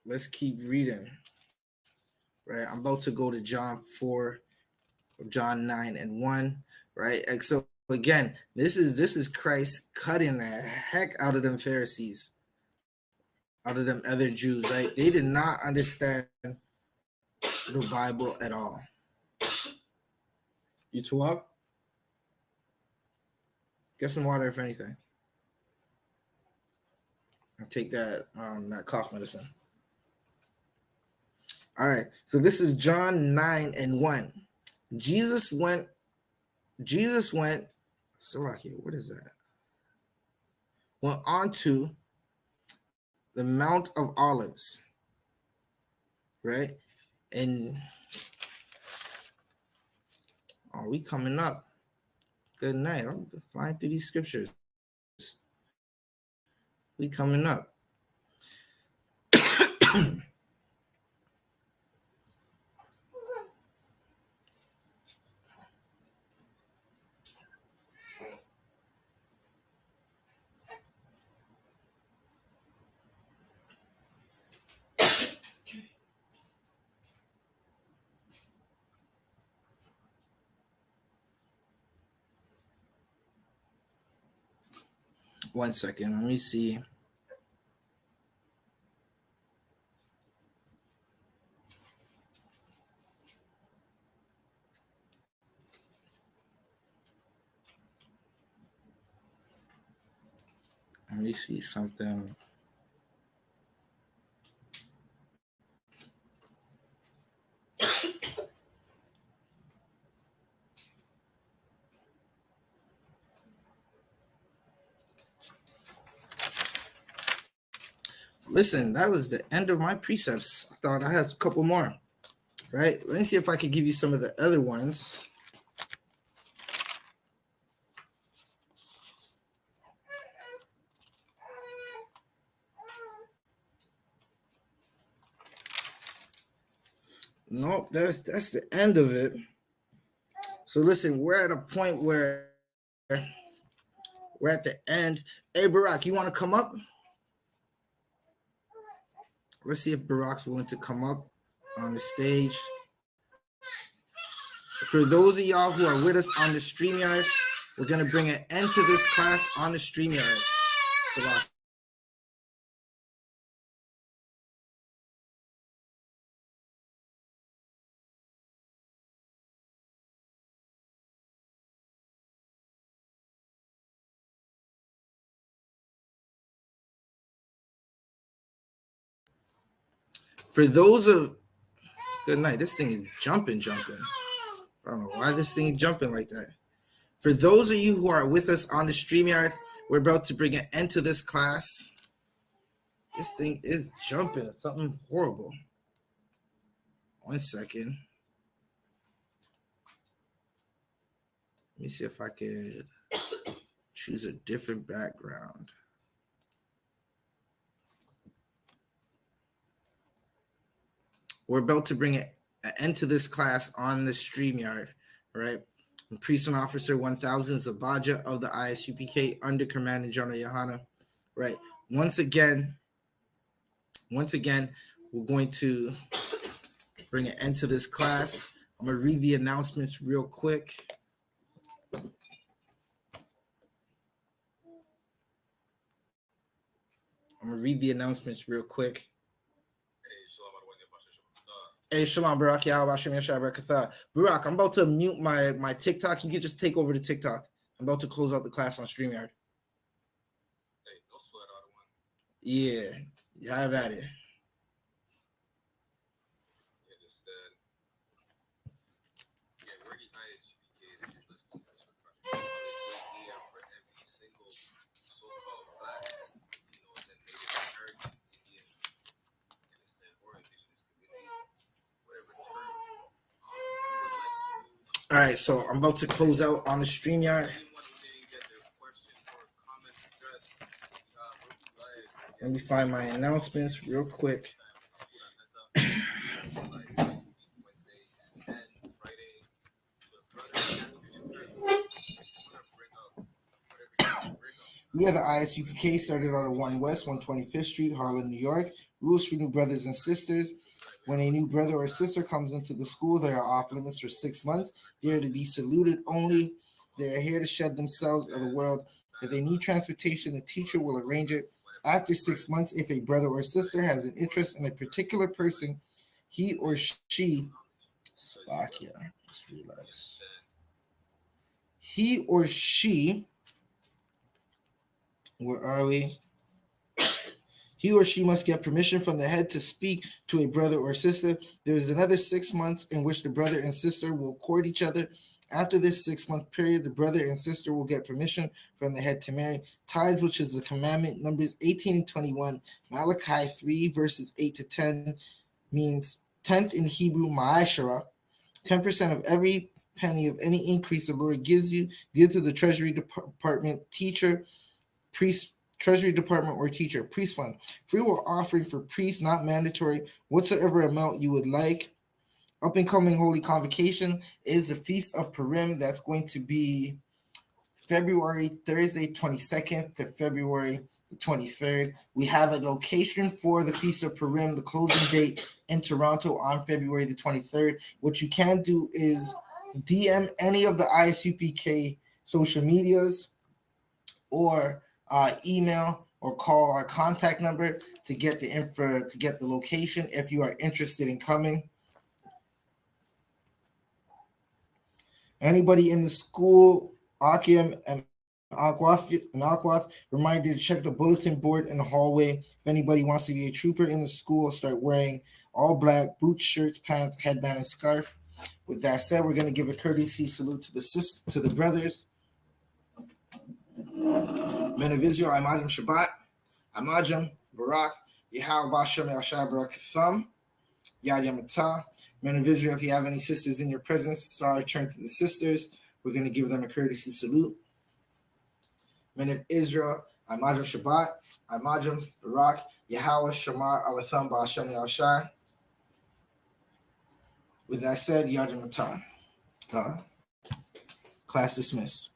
Let's keep reading. Right? I'm about to go to John 4, John 9 and 1. Right? And so again, this is Christ cutting the heck out of them Pharisees, out of them other Jews, right? They did not understand the Bible at all. You two up? Get some water if anything. I'll take that cough medicine. All right, so this is John 9 and 1. Jesus went, Salaki, what is that? Went on to the Mount of Olives, right? And we coming up. Good night. I'm flying through these scriptures. We coming up. One second. Let me see. Let me see something. Listen, that was the end of my precepts. I thought I had a couple more. Right? Let me see if I could give you some of the other ones. Nope, that's the end of it. So listen, we're at a point where we're at the end. Hey, Barack, you want to come up? Let's see if Barack's willing to come up on the stage. For those of y'all who are with us on the StreamYard, we're going to bring an end to this class on the StreamYard. Salah. For those of good night, this thing is jumping. I don't know why this thing is jumping like that. For those of you who are with us on the StreamYard, we're about to bring an end to this class. This thing is jumping. It's something horrible. 1 second. Let me see if I could choose a different background. We're about to bring an end to this class on the StreamYard, right? And Priest and Officer 1000 Zabaja of the I.S.U.P.K under Commander General YAHANNA, right? Once again, we're going to bring an end to this class. I'm going to read the announcements real quick. Hey, Shalom, Barak, Yahweh, Barak, I'm about to mute my TikTok. You can just take over the TikTok. I'm about to close out the class on StreamYard. Hey, no sweat out of one. Yeah, have at it. Yeah, just said, yeah, we're the I.S.U.P.K, the Israelite Special Project. Here for every single so-called blacks, Latinos, and Native American Indians, understand, or indigenous community, whatever term you would like to use. All right, so I'm about to close out on the StreamYard. Anyone who didn't get their question or comment addressed, Let me find my announcements real quick. We are the I.S.U.P.K, started on 1 West, 125th Street, Harlem, New York. Rules for new brothers and sisters. When a new brother or sister comes into the school, they are off limits for 6 months. They are to be saluted only. They are here to shed themselves of the world. If they need transportation, the teacher will arrange it. After 6 months, if a brother or sister has an interest in a particular person, he or she, Slovakia, just realized, he or she, where are we? He or she must get permission from the head to speak to a brother or sister. There is another 6 months in which the brother and sister will court each other. After this 6 month period, the brother and sister will get permission from the head to marry. Tithes, which is the commandment, Numbers 18 and 21, Malachi 3, verses 8 to 10, means 10th in Hebrew, ma'ashara, 10% of every penny of any increase the Lord gives you, give to the Treasury Department, teacher, priest, Treasury Department or teacher, priest fund. Free will offering for priests, not mandatory, whatsoever amount you would like. Up and coming Holy Convocation is the Feast of Purim. That's going to be Thursday 22nd to February the 23rd. We have a location for the Feast of Purim, the closing date in Toronto on February the 23rd. What you can do is DM any of the I.S.U.P.K social medias or email or call our contact number to get the info, to get the location if you are interested in coming. Anybody in the school, Akim and Aquath, reminder to check the bulletin board in the hallway. If anybody wants to be a trooper in the school, start wearing all black boots, shirts, pants, headband, and scarf. With that said, we're going to give a courtesy salute to the brothers. Men of Israel, Imajim Shabbat, Imajim, Barak, Yahweh Bashem El Shai Barak Thumb, Yad Yamatah. Men of Israel, if you have any sisters in your presence, sorry, turn to the sisters. We're going to give them a courtesy salute. Men of Israel, Imajim Shabbat, Imajim, Barak, Yahweh Shamar Alatham Bashem El Shai. With that said, Yad Yamatah. Class dismissed.